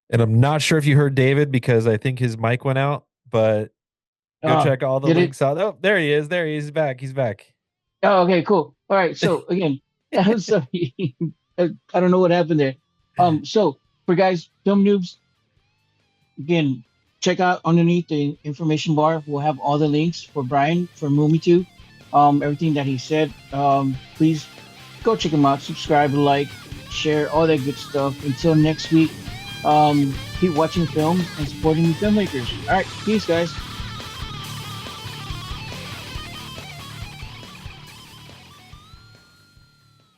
Speaker 1: And I'm not sure if you heard David because I think his mic went out, but go check all the
Speaker 2: Did it?
Speaker 1: links out. Oh, there he is. There he is. He's back. He's back.
Speaker 2: Oh, okay, cool. All right. So again, I'm sorry. I don't know what happened there. So for guys, film noobs, again, check out underneath the information bar. We'll have all the links for Brian, for Mometu, everything that he said. Please go check him out, subscribe, like, share, all that good stuff. Until next week, keep watching films and supporting the filmmakers. All right, peace, guys.